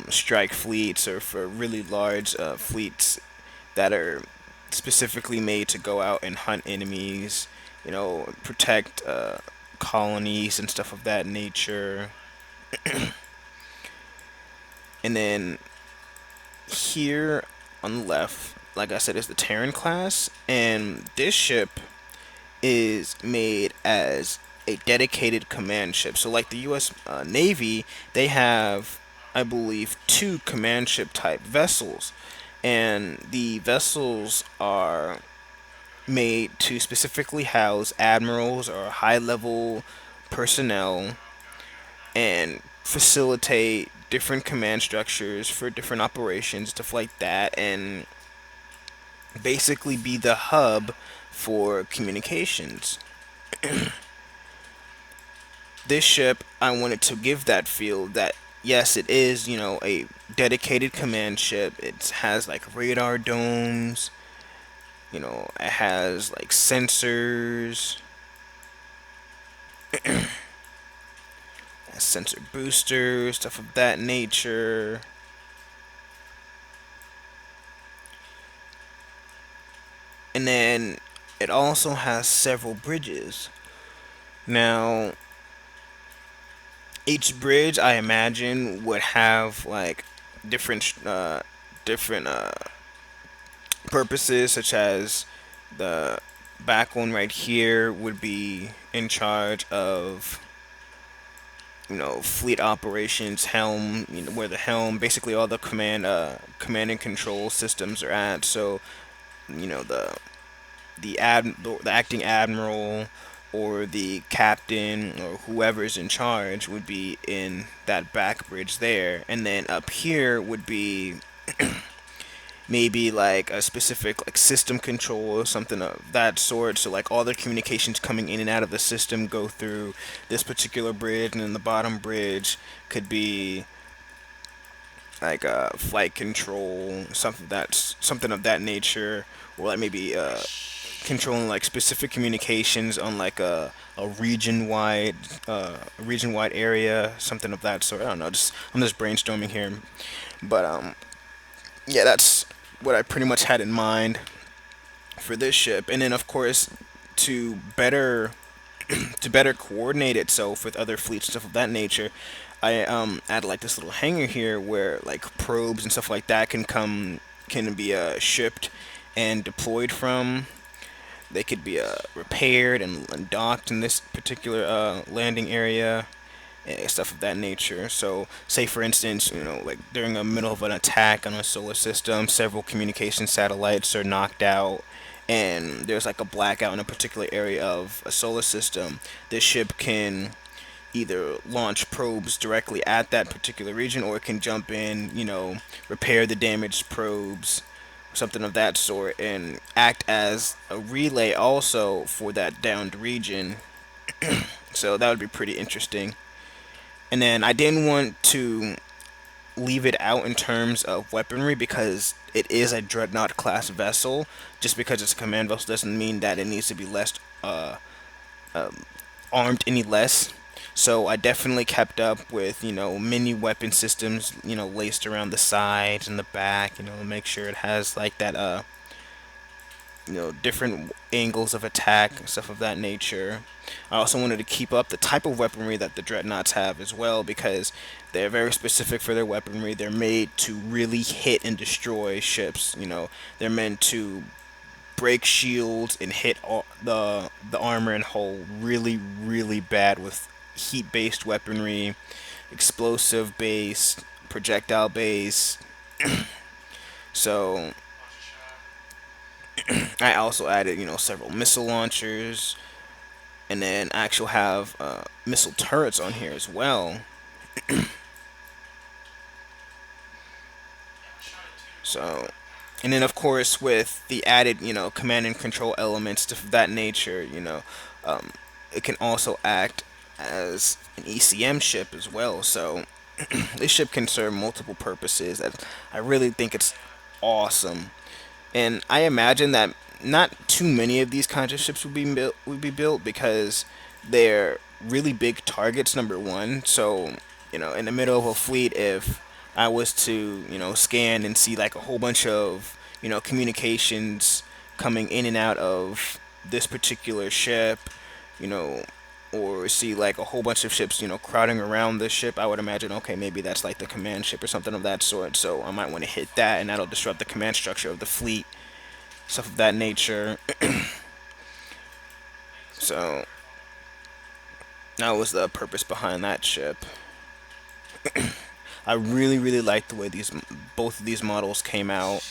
strike fleets or for really large fleets that are specifically made to go out and hunt enemies, protect colonies and stuff of that nature. And then here on the left, like I said, is the Terran class, and this ship is made as a dedicated command ship. So, like the U.S. Navy, they have, I believe, two command ship type vessels, and the vessels are made to specifically house admirals or high level personnel and facilitate different command structures for different operations, stuff like that, and basically be the hub for communications. This ship, I wanted to give that feel that yes, it is, a dedicated command ship. It has like radar domes, it has like sensors, sensor boosters, stuff of that nature. And then it also has several bridges. Now, each bridge I imagine would have like different purposes, such as the back one right here would be in charge of fleet operations, helm, where the helm, basically all the command and control systems are at. So you know the the acting admiral or the captain or whoever's in charge would be in that back bridge there, and then up here would be maybe like a specific like system control or something of that sort. So like all the communications coming in and out of the system go through this particular bridge, and then the bottom bridge could be like flight control, something of that nature, or like maybe controlling like specific communications on like a region wide area, something of that sort. I don't know. Just I'm just brainstorming here, but yeah, that's what I pretty much had in mind. for this ship, and then of course to better to better coordinate itself with other fleets, stuff of that nature, I added like this little hangar here where like probes and stuff like that can be shipped and deployed from. They could be repaired and docked in this particular landing area, stuff of that nature. So, say for instance, like during the middle of an attack on a solar system, several communication satellites are knocked out, and there's like a blackout in a particular area of a solar system. This ship can either launch probes directly at that particular region, or it can jump in, repair the damaged probes, something of that sort, and act as a relay also for that downed region. So that would be pretty interesting. And then I didn't want to leave it out in terms of weaponry because it is a Dreadnought class vessel. Just because it's a command vessel doesn't mean that it needs to be less armed any less. So I definitely kept up with, mini weapon systems, laced around the sides and the back, make sure it has like that different angles of attack, stuff of that nature. I also wanted to keep up the type of weaponry that the dreadnoughts have as well because they're very specific for their weaponry. They're made to really hit and destroy ships. They're meant to break shields and hit the armor and hull really really bad with heat based weaponry, explosive based, projectile based. So Bunch of shot. I also added, several missile launchers, and then I actually have missile turrets on here as well. Yeah, I shot it too, but So, I and then of course with the added, command and control elements, stuff of that nature, um, it can also act as an ECM ship as well. So this ship can serve multiple purposes. I really think it's yeah, awesome. And I imagine that not too many of these kinds of ships would be built because they're really big targets. Number one, so in the middle of a fleet, if I was to scan and see like a whole bunch of communications coming in and out of this particular ship, you know, or see like a whole bunch of ships, crowding around this ship, I would imagine, okay, maybe that's like the command ship or something of that sort. So I might want to hit that, and that'll disrupt the command structure of the fleet, stuff of that nature. make this one So very fun. that was the purpose behind that ship. I really, really like the way these both of these models came out.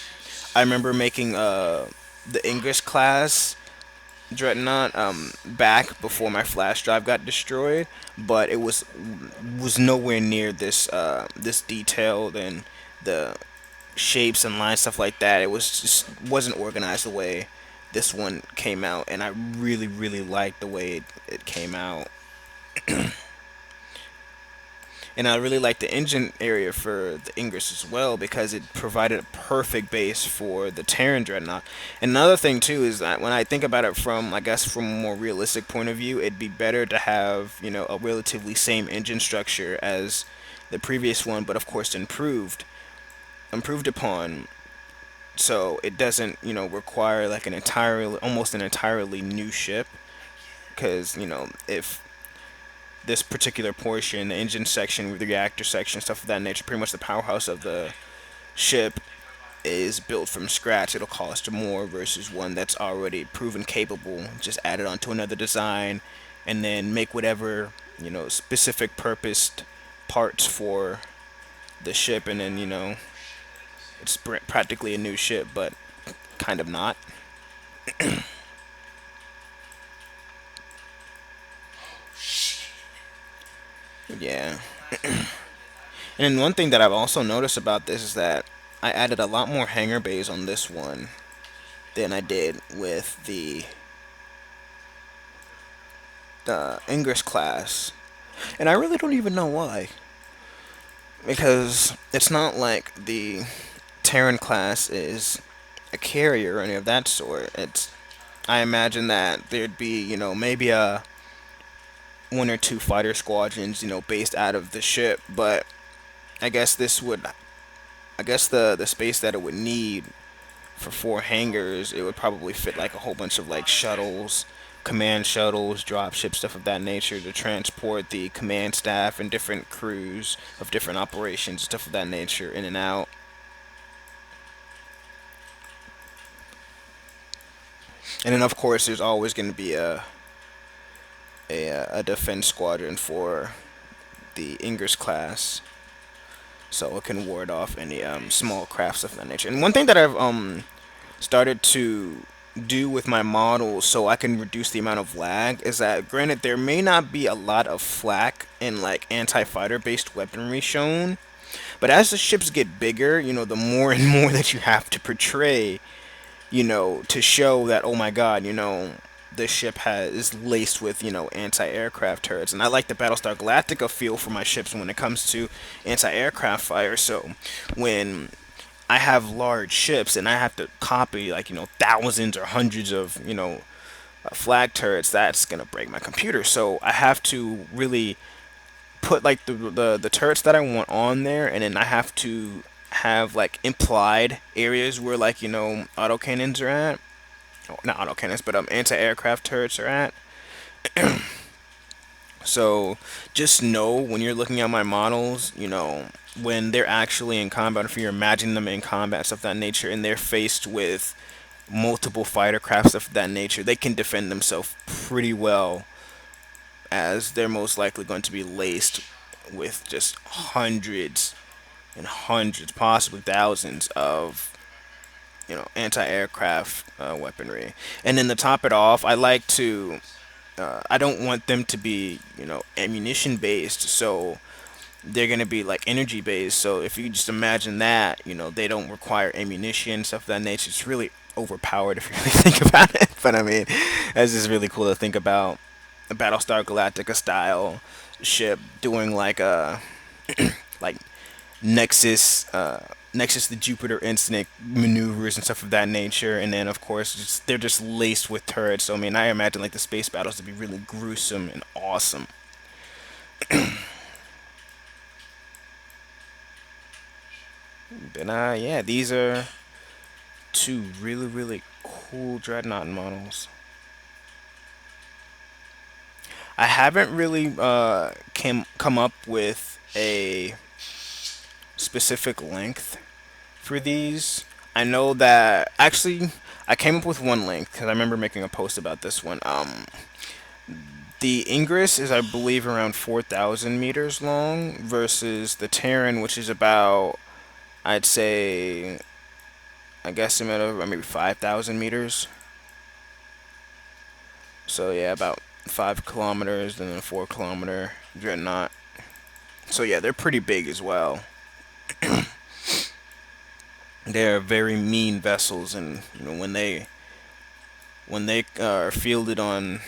I remember making the English class Dreadnought back before my flash drive got destroyed, but it was nowhere near this detailed and the shapes and lines, stuff like that. It was just wasn't organized the way this one came out, and I really really liked the way it came out. And I really like the engine area for the Ingress as well because it provided a perfect base for the Terran Dreadnought. And another thing too is that when I think about it from, I guess, from a more realistic point of view, it'd be better to have a relatively same engine structure as the previous one, but of course improved upon. So it doesn't require like an entirely almost an entirely new ship I get it. because if this particular portion, the engine section with the reactor section, stuff of that nature, pretty much the powerhouse of the ship They go by. is built from scratch. It'll cost more versus one that's already proven capable, just add it onto another design, and then make whatever specific purposed parts for the ship, and then Oh shit, that is the same it's one. practically a new ship, but kind of not. Oh shit. Yeah. The last model I did, I And then one thing that I've also noticed about this is that I added a lot more hangar bays on this one just than I recently. did with the English class. And I really don't even know why. Because it's not like the Terran class is a carrier or any of that sort. It's Second try. I imagine that there'd be, maybe a one or two fighter squadrons, based out of the ship, but I guess this would I guess the space that it would need for 4 hangars, it would probably fit like a whole bunch of like shuttles, command shuttles, dropships, stuff of that nature to transport the command staff and different crews of different operations, stuff of that nature, in and out. And then of course, there's always going to be a defense squadron for the Ingers class, so it can ward off any small crafts of that nature. And one thing that I've started to do with my models so I can reduce the amount of lag is that, granted, there may not be a lot of flak and like anti-fighter based weaponry shown, but as the ships get bigger, the more and more that you have to portray, to show that, oh my god, this ship is laced with, anti-aircraft turrets. And I like the Battlestar Galactica feel for my ships when it comes to anti-aircraft fire. So when I have large ships and I have to copy like, thousands or hundreds of, flag turrets, that's gonna break my computer. So I have to really put like the turrets that I want on there, and then I have to have like implied areas where, like, autocannons are at. Oh, not autocannons, but anti-aircraft turrets are at. So just know when you're looking at my models, when they're actually in combat, if you're imagining them in combat, stuff of that nature, and they're faced with multiple fighter crafts of that nature, they can defend themselves pretty well, as they're most likely going to be laced with just hundreds and hundreds, possibly thousands of, anti-aircraft weaponry. And then to top it off, I don't want them to be, ammunition based. So they're gonna be like energy based. So if you just imagine that, they don't require ammunition, stuff of that nature. It's really overpowered if you really think about it. But I mean, it's just really cool to think about a Battlestar Galactica style ship doing like a like Nexus, Nexus the Jupiter incident maneuvers and stuff of that nature. And then of course they're just laced with turrets. So I mean, I imagine like the space battles to be really gruesome and awesome. But yeah, these are two really really cool Dreadnought models. I haven't really come up with a specific length for these. I know that actually I came up with one length because I remember making a post about this one. The Ingress is, I believe, around 4,000 meters long versus the Terran, which is about, I'd say, I guesstimate of maybe 5,000 meters. So yeah, about 5 kilometers and then a 4 kilometer Dreadnought. So yeah, they're pretty big as well. They're very mean vessels, and when they are fielded on,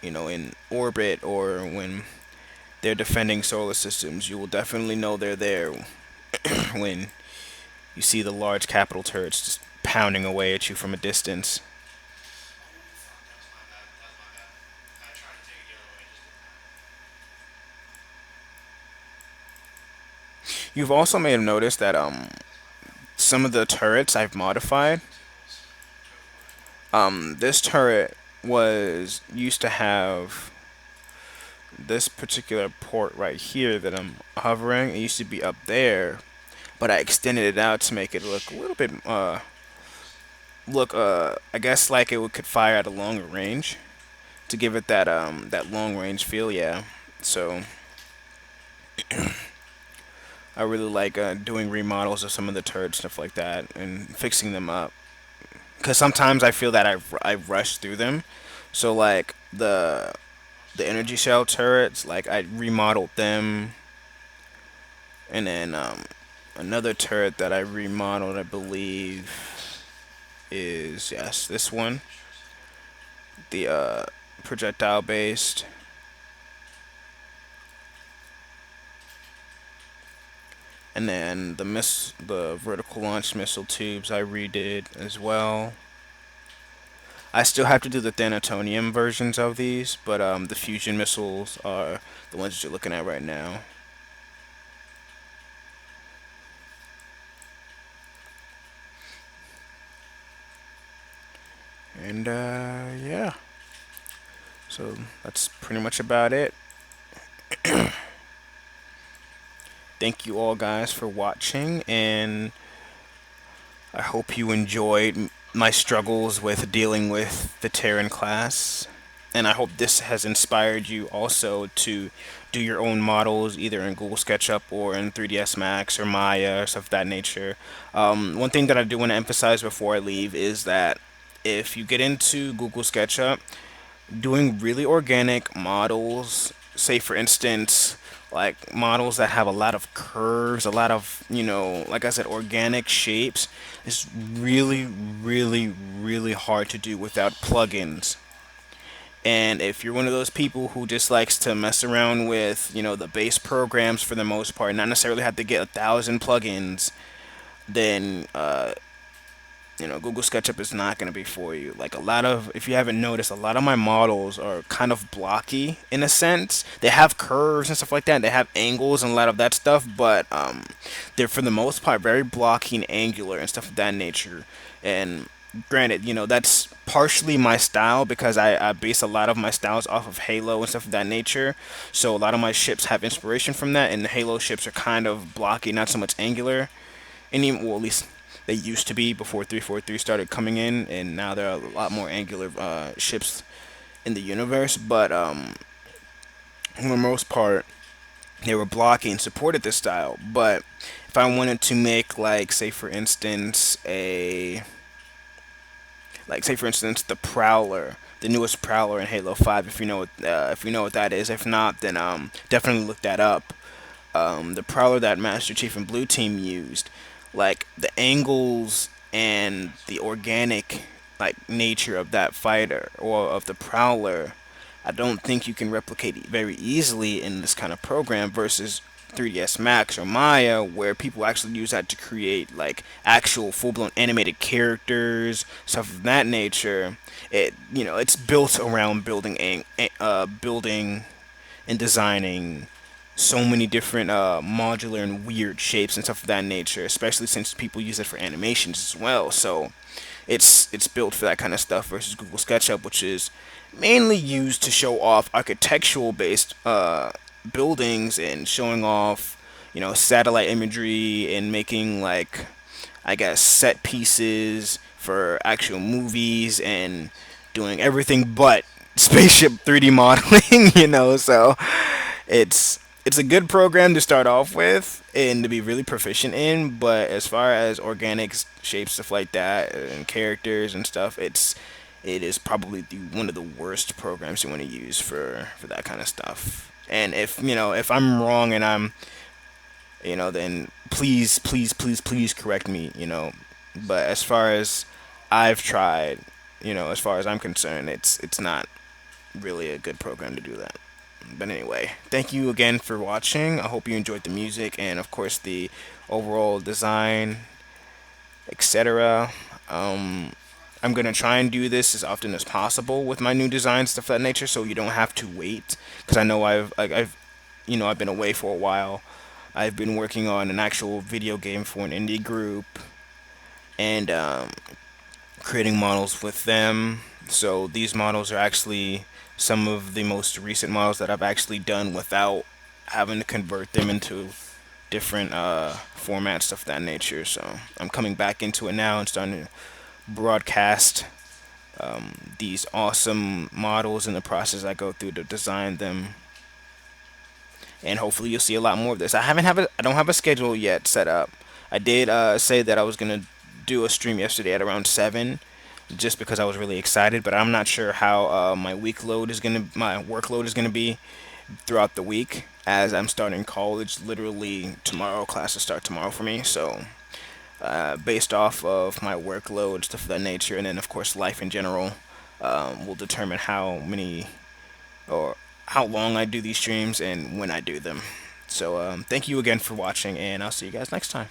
in orbit, or when they're defending solar systems, you will definitely know they're there when you see the large capital turrets just pounding away at you from a distance. Oh, fuck, that was my bad. That was my bad. I tried to take a giveaway, just didn't happen. You've also may have noticed that some of the turrets I've modified. Obstacles. Go for it. This turret was used to have this particular port right here that I'm hovering. It used to be up there, but I extended it out to make it look a little bit I guess like could fire at a longer range to give it that long range feel. Yeah. So I really like doing remodels of some of the turrets, stuff like that, and fixing them up. Because sometimes I feel that I rush through them. So like the energy shell turrets, like I remodeled them, and then another turret that I remodeled, I believe, is, yes, this one, the projectile based, and then the vertical launch missile tubes I redid as well. I still have to do the Thanatonium versions of these, but the fusion missiles are the ones that you're looking at right now. And yeah, so that's pretty much about it. Thank you all guys for watching, and I hope you enjoyed my struggles with dealing with the Terran class. And I hope this has inspired you also to do your own models either in Google SketchUp or in 3ds Max or Maya or stuff of that nature. One thing that I do want to emphasize before I leave is that if you get into Google SketchUp, doing really organic models, say for instance, like models that have a lot of curves, a lot of, like I said, organic shapes, is really, really, really hard to do without plugins. And if you're one of those people who just likes to mess around with, the base programs for the most part, not necessarily have to get 1,000 plugins, then Google SketchUp is not going to be for you. Like a lot of, if you haven't noticed, a lot of my models are kind of blocky in a sense. They have curves and stuff like that. They have angles and a lot of that stuff, but they're for the most part very blocky and angular and stuff of that nature. And granted, that's partially my style because I base a lot of my styles off of Halo and stuff of that nature. So a lot of my ships have inspiration from that, and the Halo ships are kind of blocky, not so much angular. And even, well, at least they used to be before 343 started coming in, and now there are a lot more angular ships in the universe. But for the most part, they were blocking and supported this style. But if I wanted to make, like, say for instance, the Prowler, the newest Prowler in Halo 5, if you know what that is. If not, then definitely look that up. The Prowler that Master Chief and Blue Team used, like the angles and the organic like nature of that fighter or of the Prowler, I don't think you can replicate it very easily in this kind of program versus 3ds Max or Maya, where people actually use that to create like actual full-blown animated characters, stuff of that nature. It's built around building and designing so many different modular and weird shapes and stuff of that nature, especially since people use it for animations as well. So it's built for that kind of stuff versus Google SketchUp, which is mainly used to show off architectural based buildings and showing off, satellite imagery and making like, I guess, set pieces for actual movies and doing everything but spaceship 3D modeling, so it's a good program to start off with and to be really proficient in, but as far as organic shapes, stuff like that, and characters and stuff, it is probably one of the worst programs you want to use for that kind of stuff. And if I'm wrong and then please, please, please, please correct me. But as far as I've tried, as far as I'm concerned, it's not really a good program to do that. But anyway, thank you again for watching. I hope you enjoyed the music and, of course, the overall design, etc. I'm gonna try and do this as often as possible with my new designs, stuff of that nature, so you don't have to wait. Because I know I've been away for a while. I've been working on an actual video game for an indie group and creating models with them. So these models are actually some of the most recent models that I've actually done without having to convert them into different formats, stuff of that nature. So I'm coming back into it now and starting to broadcast these awesome models in the process I go through to design them. And hopefully you'll see a lot more of this. I don't have a schedule yet set up. I did say that I was gonna do a stream yesterday at around 7, just because I was really excited. But I'm not sure how my workload is gonna be throughout the week, as I'm starting college literally tomorrow. Classes start tomorrow for me, so based off of my workload, stuff of that nature, and then of course life in general, will determine how many or how long I do these streams and when I do them. So thank you again for watching, and I'll see you guys next time.